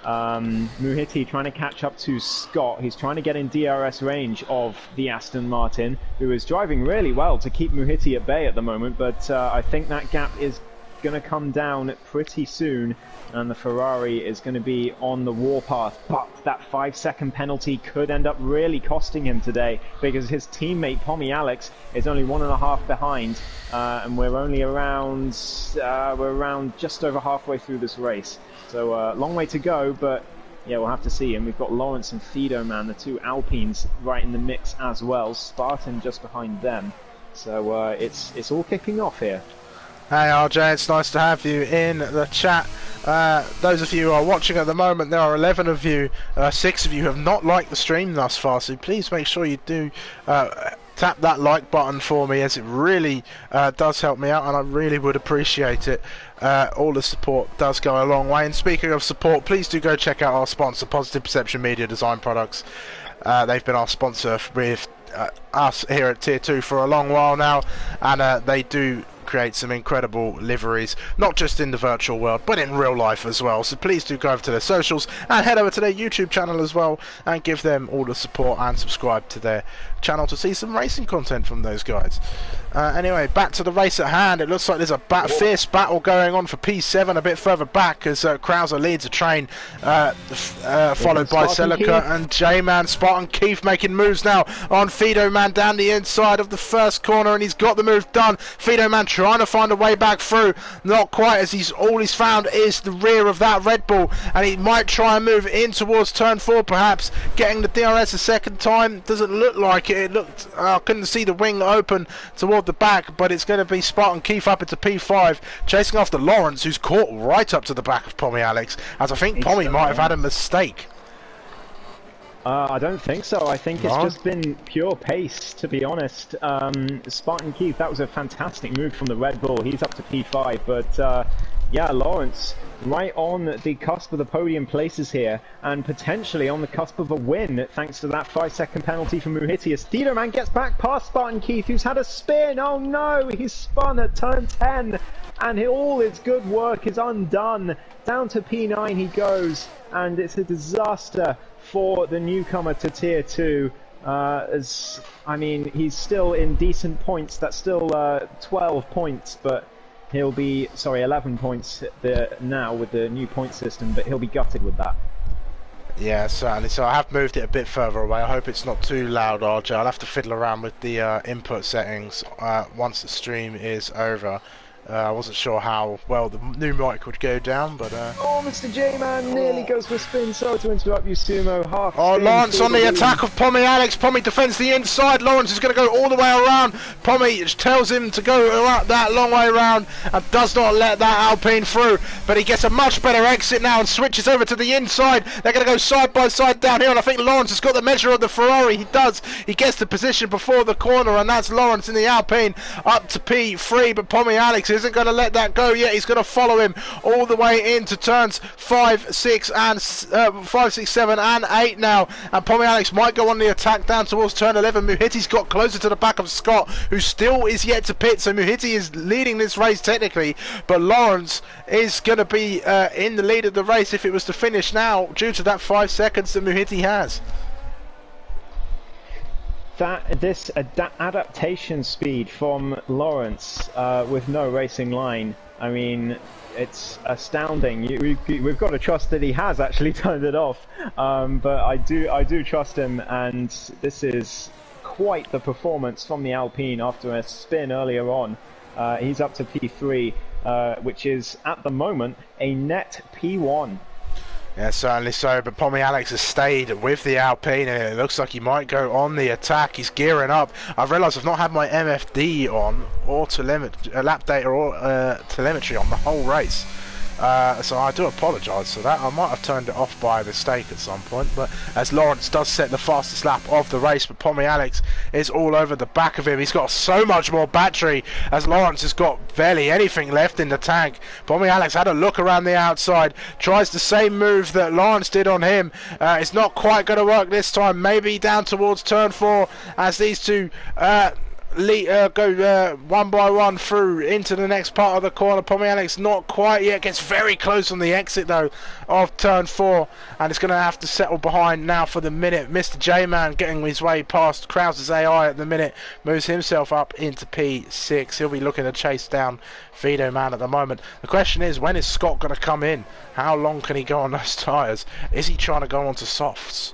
Muhiti trying to catch up to Scott. He's trying to get in DRS range of the Aston Martin, who is driving really well to keep Muhiti at bay at the moment, but I think that gap is going to come down pretty soon, and the Ferrari is going to be on the warpath. But that 5-second penalty could end up really costing him today, because his teammate Pommy Alex is only 1.5 behind, and we're only around just over halfway through this race. So long way to go, but yeah, we'll have to see. And we've got Lawrence and Fido, man, the two Alpines right in the mix as well. Spartan just behind them. So it's all kicking off here. Hey RJ, it's nice to have you in the chat. Those of you who are watching at the moment, there are 11 of you, 6 of you have not liked the stream thus far, so please make sure you do tap that like button for me, as it really does help me out, and I really would appreciate it. All the support does go a long way. And speaking of support, please do go check out our sponsor, Positive Perception Media Design Products. They've been our sponsor with us here at Tier 2 for a long while now, and they do create some incredible liveries, not just in the virtual world but in real life as well. So please do go over to their socials and head over to their YouTube channel as well, and give them all the support, and subscribe to their channel to see some racing content from those guys. Anyway, back to the race at hand. It looks like there's a fierce battle going on for P7 a bit further back, as Krauser leads a train, followed by Celica and J-Man. Spartan Keith making moves now on Fido Man down the inside of the first corner, and he's got the move done. Fido Man trying to find a way back through, not quite, as all he's found is the rear of that Red Bull, and he might try and move in towards turn 4, perhaps getting the DRS a second time. Doesn't look like it. It looked, I couldn't see the wing open toward the back, but it's going to be Spartan Keith up into P5, chasing after Lawrence, who's caught right up to the back of Pommy Alex, as I think Pommy might have had a mistake. I don't think so. I think it's just been pure pace, to be honest. Spartan Keith, that was a fantastic move from the Red Bull. He's up to P5, but yeah, Lawrence right on the cusp of the podium places here, and potentially on the cusp of a win, thanks to that 5-second penalty from Muhiti, as Theodore Man gets back past Spartan Keith, who's had a spin. Oh no, he's spun at turn 10, and all his good work is undone. Down to P9 he goes, and it's a disaster for the newcomer to Tier 2. As I mean, he's still in decent points. That's still 12 points, but he'll be 11 points now with the new point system, but he'll be gutted with that. Yeah, certainly. So I have moved it a bit further away. I hope it's not too loud, RJ. I'll have to fiddle around with the input settings once the stream is over. I wasn't sure how well the new mic would go down, but oh, Mr. J-Man nearly goes for a spin. Sorry to interrupt you, Sumo. Half Lawrence on the attack of Pommy Alex. Pommy defends the inside. Lawrence is going to go all the way around. Pommy tells him to go that long way around and does not let that Alpine through, but he gets a much better exit now and switches over to the inside. They're going to go side by side down here, and I think Lawrence has got the measure of the Ferrari. He does. He gets the position before the corner, and that's Lawrence in the Alpine up to P3, but Pommy Alex isn't going to let that go yet. He's going to follow him all the way into turns 5, 6, 7 and 8 now, and Pommy Alex might go on the attack down towards turn 11. Muhiti's got closer to the back of Scott, who still is yet to pit, so Muhiti is leading this race technically, but Lawrence is going to be in the lead of the race if it was to finish now, due to that 5 seconds that Muhiti has. This adaptation speed from Lawrence with no racing line, I mean, it's astounding. We've got to trust that he has actually turned it off, but I do trust him, and this is quite the performance from the Alpine after a spin earlier on. He's up to P3, which is at the moment a net P1. Yeah, certainly so, but Pommy Alex has stayed with the Alpine, and it looks like he might go on the attack. He's gearing up. I've realised I've not had my MFD on, or lap data, or telemetry on the whole race. So I do apologise for that. I might have turned it off by mistake at some point, but as Lawrence does set the fastest lap of the race, but Pommy Alex is all over the back of him. He's got so much more battery, as Lawrence has got barely anything left in the tank. Pommy Alex had a look around the outside, tries the same move that Lawrence did on him. It's not quite going to work this time. Maybe down towards turn 4, as these two go one by one through into the next part of the corner. Pommy Alex not quite yet, gets very close on the exit though of turn 4, and it's going to have to settle behind now for the minute. Mr. J-Man getting his way past Krause's AI at the minute, moves himself up into P6. He'll be looking to chase down Vito Man at the moment. The question is, when is Scott going to come in? How long can he go on those tyres? Is he trying to go onto softs?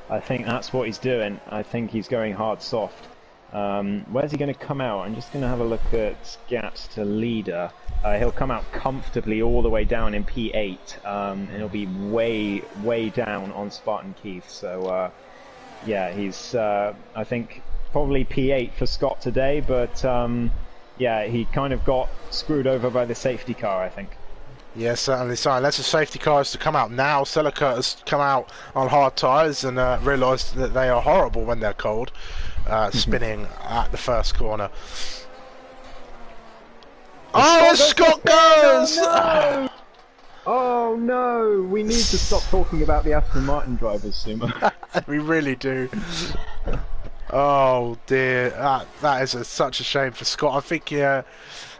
I think that's what he's doing. I think he's going hard soft. Where's he going to come out? I'm just going to have a look at gaps to leader. He'll come out comfortably all the way down in P8, and he'll be way down on Spartan Keith. So yeah, he's I think probably P8 for Scott today, but yeah, he kind of got screwed over by the safety car, I think. Yeah, certainly so. Unless the safety car is to come out now. Celica has come out on hard tyres and realised that they are horrible when they're cold, spinning at the first corner. Oh, Scott goes! Oh no! Oh no! We need to stop talking about the Aston Martin drivers, Sumo. We really do. Oh dear, that is such a shame for Scott. I think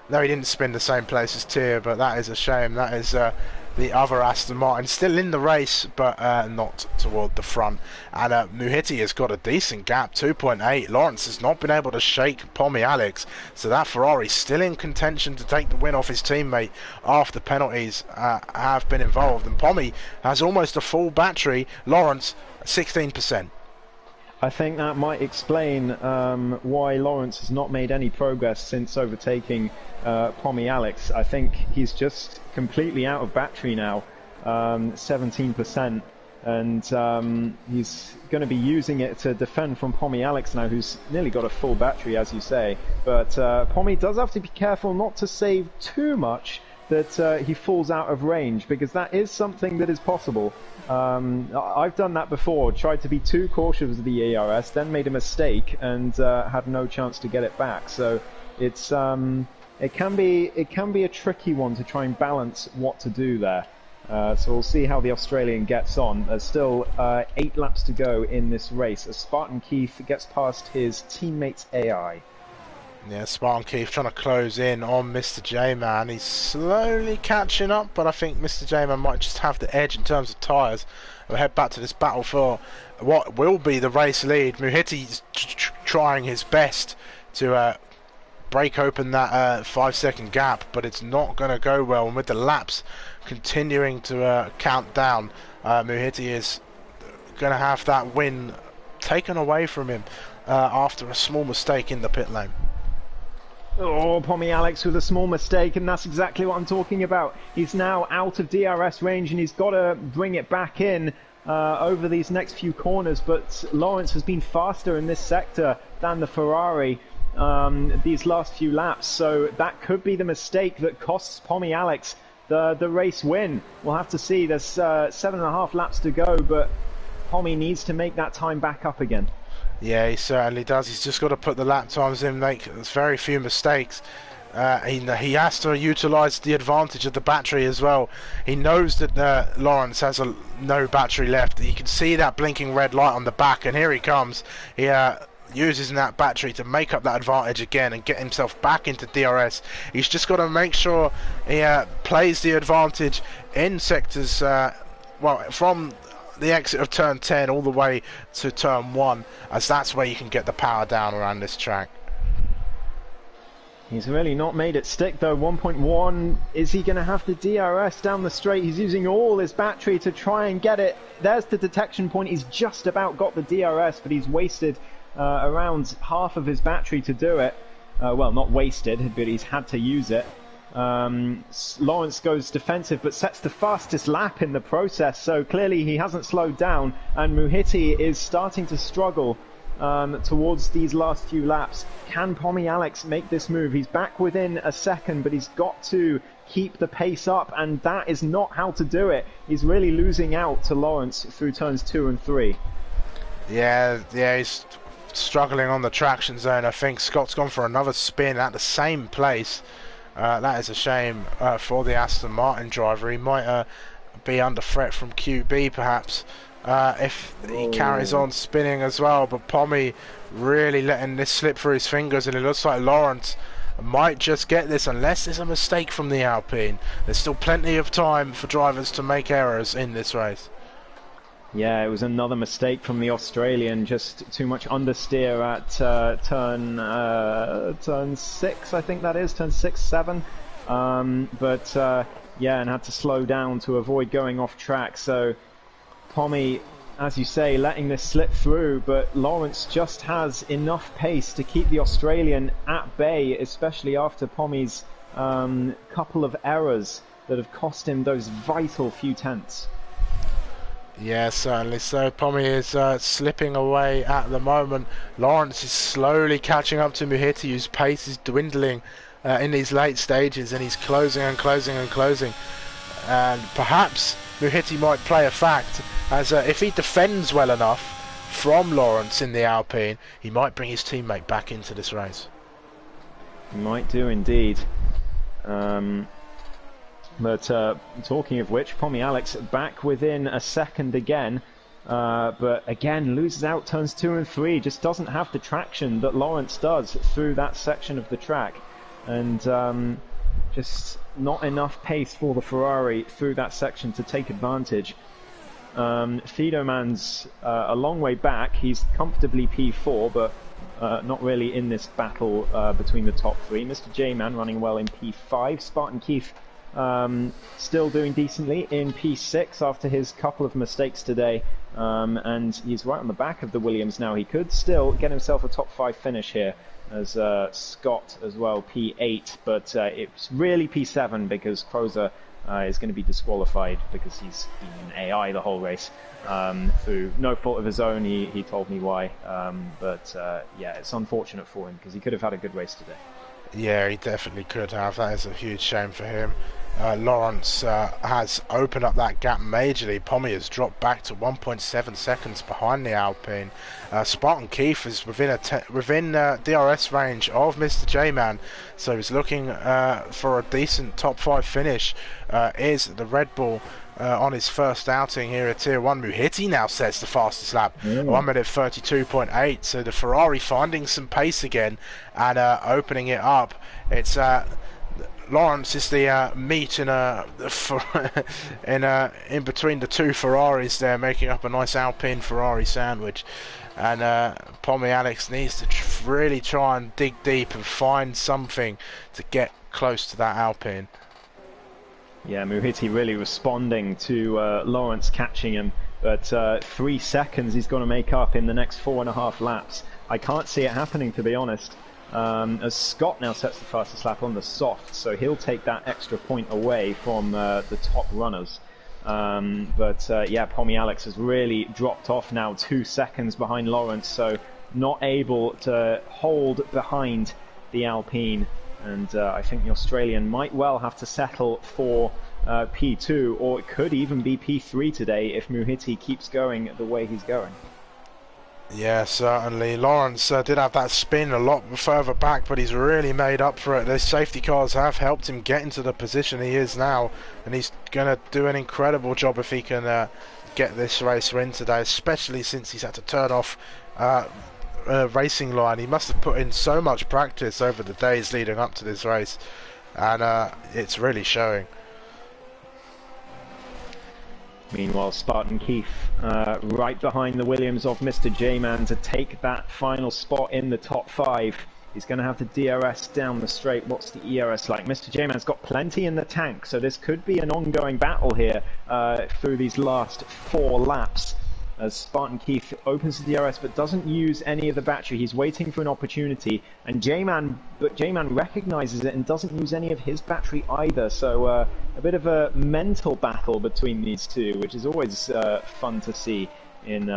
no, he didn't spin the same place as Tyr, but that is a shame. That is the other Aston Martin still in the race, but not toward the front. And Muhiti has got a decent gap, 2.8. Lawrence has not been able to shake Pommy Alex, so that Ferrari's still in contention to take the win off his teammate after penalties have been involved. And Pommy has almost a full battery. Lawrence 16%. I think that might explain why Lawrence has not made any progress since overtaking Pommy Alex. I think he's just completely out of battery now, 17%, and he's going to be using it to defend from Pommy Alex now, who's nearly got a full battery, as you say. But Pommy does have to be careful not to save too much that he falls out of range, because that is something that is possible. I've done that before, tried to be too cautious of the ERS, then made a mistake and had no chance to get it back. So it's it can be a tricky one to try and balance what to do there. So we'll see how the Australian gets on. There's still 8 laps to go in this race as Spartan Keith gets past his teammate's AI. Yeah, Spartan Keith trying to close in on Mr. J-Man. He's slowly catching up, but I think Mr. J-Man might just have the edge in terms of tyres. We'll head back to this battle for what will be the race lead. Muhiti's trying his best to break open that 5-second gap, but it's not going to go well. And with the laps continuing to count down, Muhiti is going to have that win taken away from him after a small mistake in the pit lane. Oh, Pommy Alex with a small mistake, and that's exactly what I'm talking about. He's now out of DRS range and he's got to bring it back in over these next few corners, but Lawrence has been faster in this sector than the Ferrari these last few laps, so that could be the mistake that costs Pommy Alex the race win. We'll have to see. There's 7.5 laps to go, but Pommy needs to make that time back up again. Yeah, he certainly does. He's just got to put the lap times in, make very few mistakes. He has to utilise the advantage of the battery as well. He knows that Lawrence has no battery left. You can see that blinking red light on the back, and here he comes. He uses that battery to make up that advantage again and get himself back into DRS. He's just got to make sure he plays the advantage in sectors, well, from the exit of turn 10 all the way to turn 1, as that's where you can get the power down around this track. He's really not made it stick though. 1.1, is he going to have the DRS down the straight? He's using all his battery to try and get it. There's the detection point. He's just about got the DRS, but he's wasted around half of his battery to do it. Well, not wasted, but he's had to use it. Lawrence goes defensive but sets the fastest lap in the process, so clearly he hasn't slowed down, and Muhiti is starting to struggle towards these last few laps. Can Pommy Alex make this move? He's back within a second, but he's got to keep the pace up, and that is not how to do it. He's really losing out to Lawrence through turns 2 and 3. Yeah, he's struggling on the traction zone. I think Scott's gone for another spin at the same place. That is a shame for the Aston Martin driver. He might be under threat from QB perhaps. if he carries on spinning as well. But Pommy really letting this slip through his fingers, and it looks like Lawrence might just get this unless there's a mistake from the Alpine. There's still plenty of time for drivers to make errors in this race. Yeah, it was another mistake from the Australian, just too much understeer at turn 6, I think that is, turn 6, 7. Yeah, and had to slow down to avoid going off track. So Pommy, as you say, letting this slip through, but Lawrence just has enough pace to keep the Australian at bay, especially after Pommy's couple of errors that have cost him those vital few tenths. Yeah, certainly so. Pommy is slipping away at the moment. Lawrence is slowly catching up to Muhiti, whose pace is dwindling in these late stages, and he's closing and closing and closing. And perhaps Muhiti might play a fact, as if he defends well enough from Lawrence in the Alpine, he might bring his teammate back into this race. He might do indeed. But talking of which, Pommy Alex back within a second again, but again loses out turns 2 and 3, just doesn't have the traction that Lawrence does through that section of the track, and just not enough pace for the Ferrari through that section to take advantage. Fidoman's a long way back, he's comfortably P4, but not really in this battle between the top 3. Mr. J-Man running well in P5, Spartan Keith still doing decently in P6 after his couple of mistakes today, and he's right on the back of the Williams now. He could still get himself a top 5 finish here, as Scott as well P8, but it's really P7 because Crozer is going to be disqualified because he's been an AI the whole race through no fault of his own. He told me why, yeah, it's unfortunate for him because he could have had a good race today. Yeah, he definitely could have. That is a huge shame for him. Lawrence has opened up that gap majorly. Pommy has dropped back to 1.7 seconds behind the Alpine. Spartan Keith is within DRS range of Mr. J-Man, so he's looking for a decent top 5 finish. Is the Red Bull on his first outing here at Tier 1. Muhiti now sets the fastest lap, 1 minute 32.8, so the Ferrari finding some pace again and opening it up. It's Lawrence is the meat in in between the two Ferraris there, making up a nice Alpine Ferrari sandwich. And Pommy Alex needs to really try and dig deep and find something to get close to that Alpine. Yeah, Muhiti really responding to Lawrence catching him, but 3 seconds he's going to make up in the next 4.5 laps. I can't see it happening, to be honest. As Scott now sets the fastest lap on the soft, so he'll take that extra point away from the top runners. Yeah, Pommy Alex has really dropped off now, 2 seconds behind Lawrence, so not able to hold behind the Alpine. And I think the Australian might well have to settle for P2, or it could even be P3 today if Muhiti keeps going the way he's going. Yeah, certainly. Lawrence did have that spin a lot further back, but he's really made up for it. The safety cars have helped him get into the position he is now, and he's going to do an incredible job if he can get this race win today, especially since he's had to turn off racing line. He must have put in so much practice over the days leading up to this race, and it's really showing. Meanwhile, Spartan Keith right behind the Williams of Mr. J-Man to take that final spot in the top 5. He's going to have to DRS down the straight. What's the ERS like? Mr. J-Man's got plenty in the tank, so this could be an ongoing battle here through these last 4 laps. As Spartan Keith opens the DRS but doesn't use any of the battery. He's waiting for an opportunity, and J-Man recognizes it and doesn't use any of his battery either, so a bit of a mental battle between these two, which is always fun to see in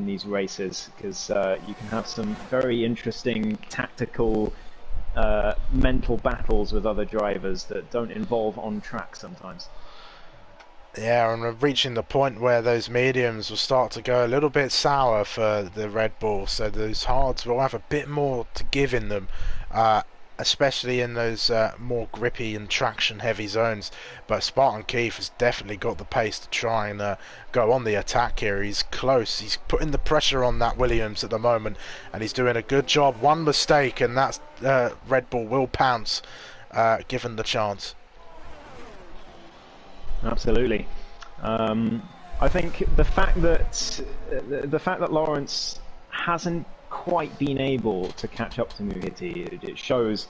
these races, because you can have some very interesting tactical mental battles with other drivers that don't involve on track sometimes. Yeah, and we're reaching the point where those mediums will start to go a little bit sour for the Red Bull, so those hards will have a bit more to give in them. especially in those more grippy and traction-heavy zones. But Spartan Keith has definitely got the pace to try and go on the attack here. He's close. He's putting the pressure on that Williams at the moment, and he's doing a good job. One mistake, and that's Red Bull will pounce, given the chance. Absolutely. I think the fact that Lawrence hasn't quite been able to catch up to Muhiti, it shows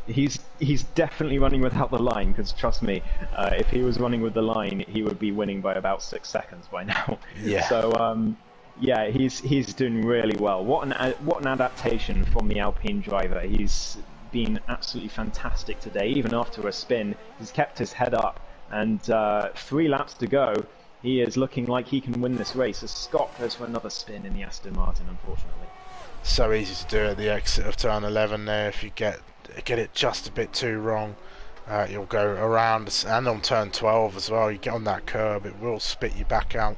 he's definitely running without the line, because trust me, if he was running with the line, he would be winning by about 6 seconds by now. Yeah. So yeah, he's doing really well. What an adaptation from the Alpine driver. He's been absolutely fantastic today. Even after a spin, he's kept his head up, and 3 laps to go. He is looking like he can win this race as Scott goes for another spin in the Aston Martin, unfortunately. So easy to do at the exit of turn 11 there. If you get it just a bit too wrong, you'll go around, and on turn 12 as well, you get on that curb, it will spit you back out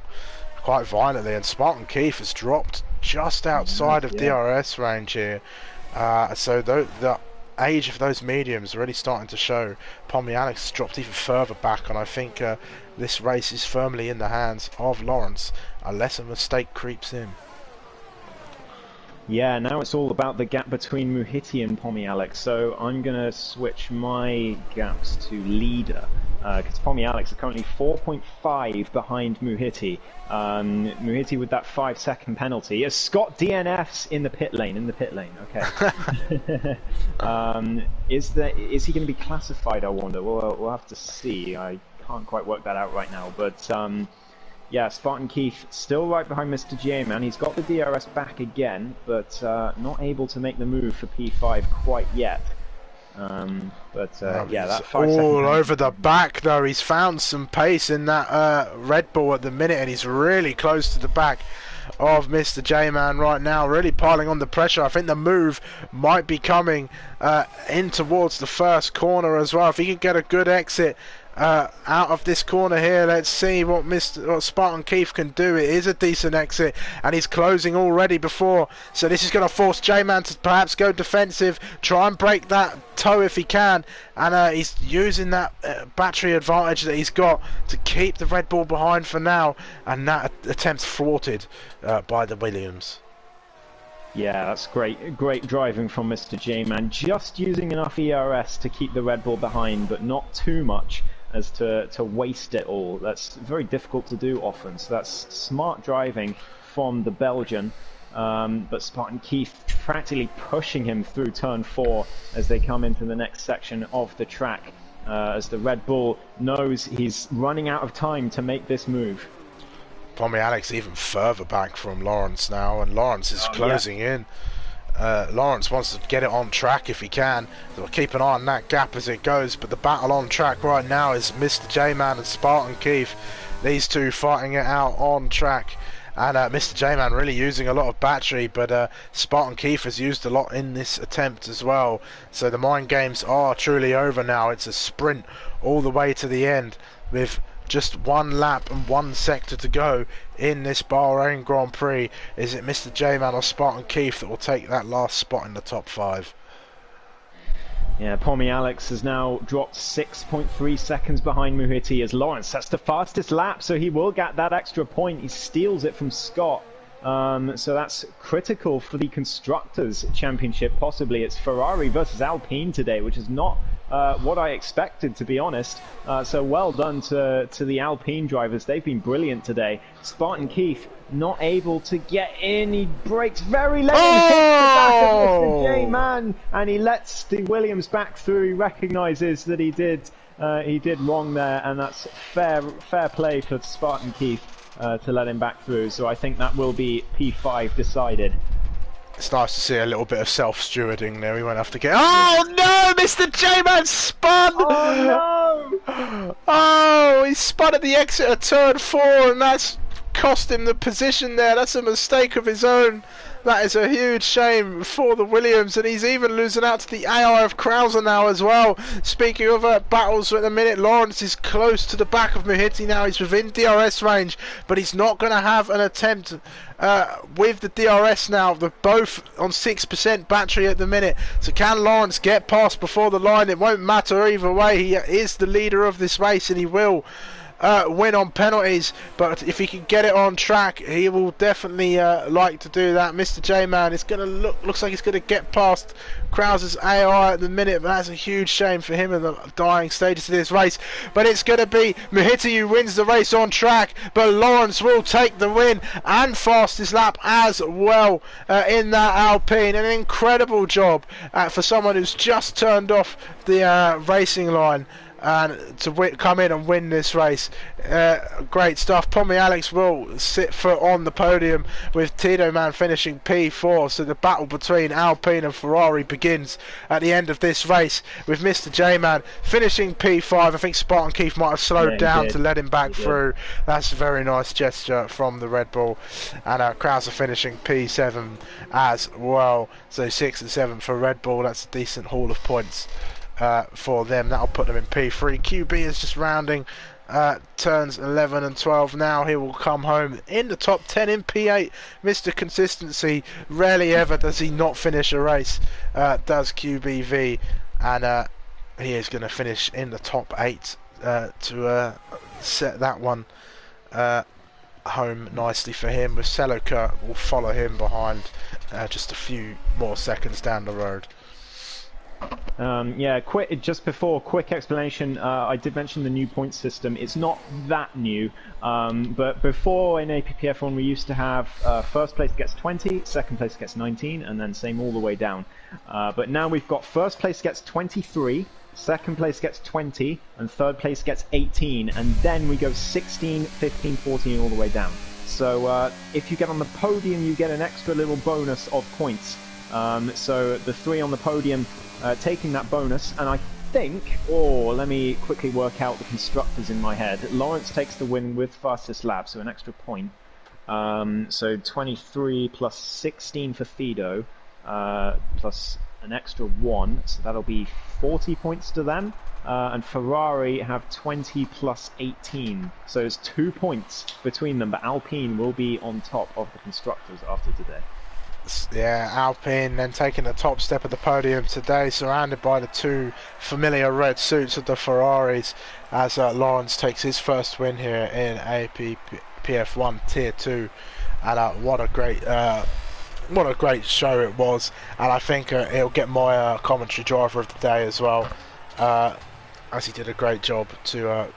quite violently. And Spartan Keith has dropped just outside of DRS range here. So the age of those mediums really starting to show. Pommy Alex dropped even further back, and I think this race is firmly in the hands of Lawrence unless a mistake creeps in. Yeah, now it's all about the gap between Muhiti and Pommy Alex, so I'm going to switch my gaps to leader, because Pommy Alex is currently 4.5 behind Muhiti. Muhiti with that 5-second penalty, as Scott DNFs in the pit lane, okay. Is he going to be classified, I wonder? We'll have to see. I can't quite work that out right now, but yeah, Spartan Keith still right behind Mr. J-Man. He's got the DRS back again, but not able to make the move for P5 quite yet. Yeah, that 5-second all over the back though. He's found some pace in that Red Bull at the minute, and he's really close to the back of Mr. J-Man right now, really piling on the pressure. I think the move might be coming in towards the first corner as well. If he can get a good exit out of this corner here, let's see what Spartan Keith can do. It is a decent exit, and he's closing already before, so this is going to force J-Man to perhaps go defensive, try and break that toe if he can, and he's using that battery advantage that he's got to keep the Red Bull behind for now, and that attempt's thwarted by the Williams. Yeah, that's great driving from Mr. J-Man, just using enough ERS to keep the Red Bull behind, but not too much as to waste it all. That's very difficult to do often, so that's smart driving from the Belgian. But Spartan Keith practically pushing him through turn 4 as they come into the next section of the track, as the Red Bull knows he's running out of time to make this move. Pommy Alex even further back from Lawrence now, and Lawrence is closing in. Lawrence wants to get it on track if he can. They'll keep an eye on that gap as it goes, but the battle on track right now is Mr. J-Man and Spartan Keith. These two fighting it out on track, and Mr. J-Man really using a lot of battery, but Spartan Keith has used a lot in this attempt as well. So the mind games are truly over now. It's a sprint all the way to the end with just 1 lap and 1 sector to go in this Bahrain Grand Prix. Is it Mr. J-Man or Spartan Keith that will take that last spot in the top 5? Yeah, Pommy Alex has now dropped 6.3 seconds behind Muhiti as Lawrence sets the fastest lap, so he will get that extra point. He steals it from Scott. So that's critical for the Constructors' Championship, possibly. It's Ferrari versus Alpine today, which is not what I expected, to be honest. So well done to the Alpine drivers. They've been brilliant today. Spartan Keith not able to get in. He brakes very late and hits the back of Mr. J-Man, and he lets the Williams back through. He recognises that he did wrong there, and that's fair play for Spartan Keith to let him back through. So I think that will be P5 decided. It's nice to see a little bit of self-stewarding there. We won't have to get... Oh no! Mr. J-Man spun! Oh no! Oh, he spun at the exit of turn 4, and that's cost him the position there. That's a mistake of his own. That is a huge shame for the Williams, and he's even losing out to the AI of Krauser now as well. Speaking of battles at the minute, Lawrence is close to the back of Muhiti now. He's within DRS range, but he's not going to have an attempt with the DRS now. They're both on 6% battery at the minute. So can Lawrence get past before the line? It won't matter either way. He is the leader of this race, and he will win on penalties, but if he can get it on track, he will definitely like to do that. Mr. J-Man is going to looks like he's going to get past Krauser's AI at the minute, but that's a huge shame for him in the dying stages of this race. But it's going to be Muhiti who wins the race on track, but Lawrence will take the win and fastest lap as well in that Alpine. An incredible job for someone who's just turned off the racing line and to come in and win this race. Great stuff. Tommy Alex will sit on the podium with Tito Man finishing P4, so the battle between Alpine and Ferrari begins at the end of this race with Mr. J-Man finishing P5. I think Spartan Keith might have slowed down to let him back through. That's a very nice gesture from the Red Bull. And Krauser finishing P7 as well, so 6 and 7 for Red Bull. That's a decent haul of points for them. That'll put them in P3. QB is just rounding turns 11 and 12 now. He will come home in the top 10 in P8. Mr. Consistency, rarely ever does he not finish a race, does QBV, and he is going to finish in the top 8 to set that one home nicely for him, with Selleker will follow him behind just a few more seconds down the road. Yeah, quick explanation. I did mention the new point system. It's not that new, but before in APPF1 we used to have first place gets 20, second place gets 19, and then same all the way down. But now we've got first place gets 23, second place gets 20, and third place gets 18, and then we go 16, 15, 14 all the way down. So if you get on the podium, you get an extra little bonus of points. So the 3 on the podium taking that bonus, and I think, let me quickly work out the constructors in my head. Lawrence takes the win with fastest lap, so an extra point. So 23 plus 16 for Fido, plus an extra 1, so that'll be 40 points to them. And Ferrari have 20 plus 18, so it's 2 points between them, but Alpine will be on top of the constructors after today. Yeah, Alpine then taking the top step of the podium today, surrounded by the 2 familiar red suits of the Ferraris, as Lawrence takes his first win here in APPF1 Tier 2. And what a great show it was, and I think he'll get my commentary driver of the day as well, as he did a great job to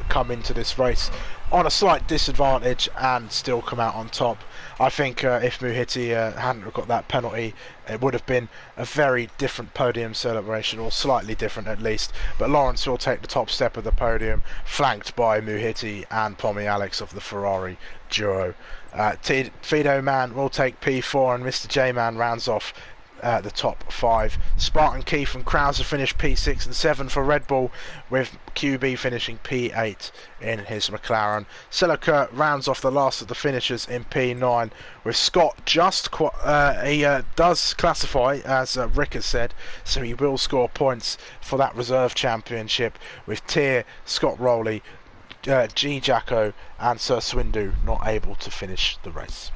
come into this race on a slight disadvantage and still come out on top. I think if Muhiti hadn't got that penalty, it would have been a very different podium celebration, or slightly different at least. But Lawrence will take the top step of the podium, flanked by Muhiti and Tommy Alex of the Ferrari duo. Fido Man will take P4, and Mr. J-Man rounds off the top 5. Spartan Keith and Krauser finish P6 and 7 for Red Bull, with QB finishing P8 in his McLaren. Selleker rounds off the last of the finishers in P9, with Scott he does classify, as Rick has said, so he will score points for that reserve championship, with Tier, Scott Rowley, G. Jacko and Sir Swindu not able to finish the race.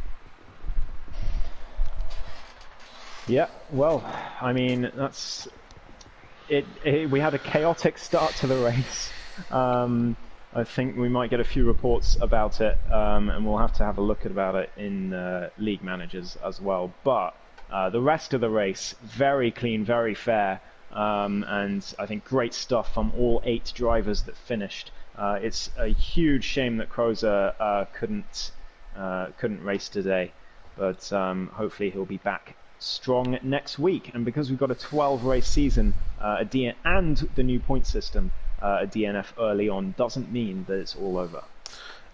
Yeah, well, I mean, that's it. We had a chaotic start to the race. I think we might get a few reports about it, and we'll have to have a look about it in League Managers as well. But the rest of the race, very clean, very fair, and I think great stuff from all 8 drivers that finished. It's a huge shame that Krauser couldn't race today, but hopefully he'll be back strong next week. And because we've got a 12 race season and the new point system, a DNF early on doesn't mean that it's all over.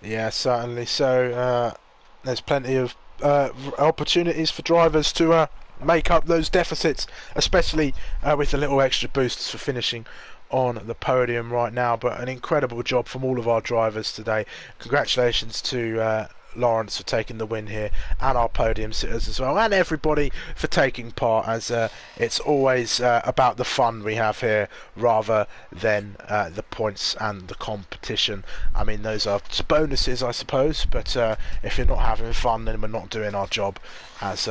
Yeah, certainly. So there's plenty of opportunities for drivers to make up those deficits, especially with the little extra boosts for finishing on the podium right now, but an incredible job from all of our drivers today. Congratulations to Lawrence for taking the win here, and our podium sitters as well, and everybody for taking part, as it's always about the fun we have here rather than the points and the competition. I mean, those are bonuses, I suppose, but if you're not having fun, then we're not doing our job as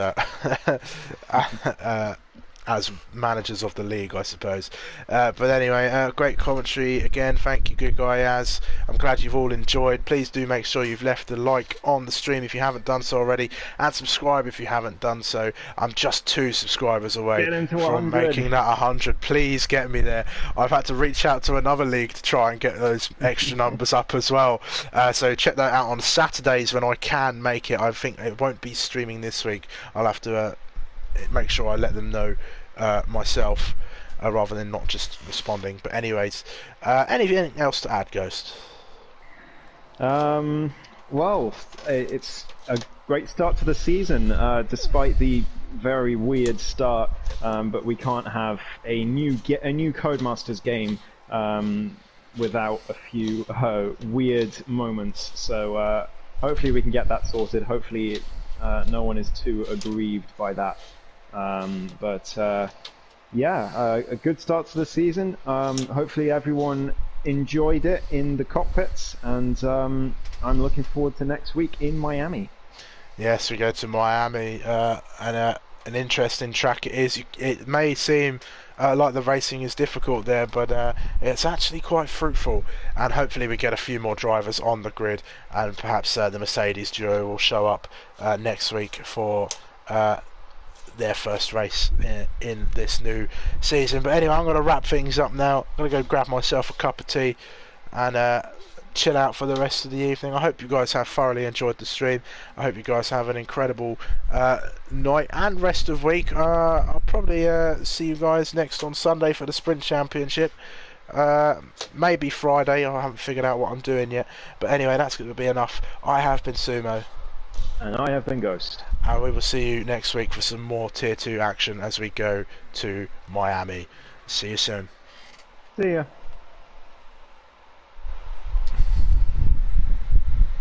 as managers of the league, I suppose. But anyway, great commentary again. Thank you, good guy Az. I'm glad you've all enjoyed. Please do make sure you've left a like on the stream if you haven't done so already, and subscribe if you haven't done so. I'm just 2 subscribers away from making that 100. Please get me there. I've had to reach out to another league to try and get those extra numbers up as well. So check that out on Saturdays when I can make it. I think it won't be streaming this week. I'll have to make sure I let them know myself, rather than not just responding. But anyways, anything else to add, Ghost? Well, it's a great start to the season, despite the very weird start. But we can't have a new Codemasters game without a few weird moments. So hopefully we can get that sorted. Hopefully no one is too aggrieved by that. Yeah, a good start to the season. Hopefully everyone enjoyed it in the cockpits, and I'm looking forward to next week in Miami. Yes, we go to Miami, and an interesting track it is. It may seem like the racing is difficult there, but it's actually quite fruitful, and hopefully we get a few more drivers on the grid, and perhaps the Mercedes duo will show up next week for their first race in this new season. But anyway, I'm going to wrap things up now. I'm going to go grab myself a cup of tea and chill out for the rest of the evening. I hope you guys have thoroughly enjoyed the stream. I hope you guys have an incredible night and rest of week. I'll probably see you guys next on Sunday for the Sprint Championship. Maybe Friday. I haven't figured out what I'm doing yet. But anyway, that's going to be enough. I have been Sumo. And I have been Ghost. And we will see you next week for some more Tier 2 action as we go to Miami. See you soon. See ya.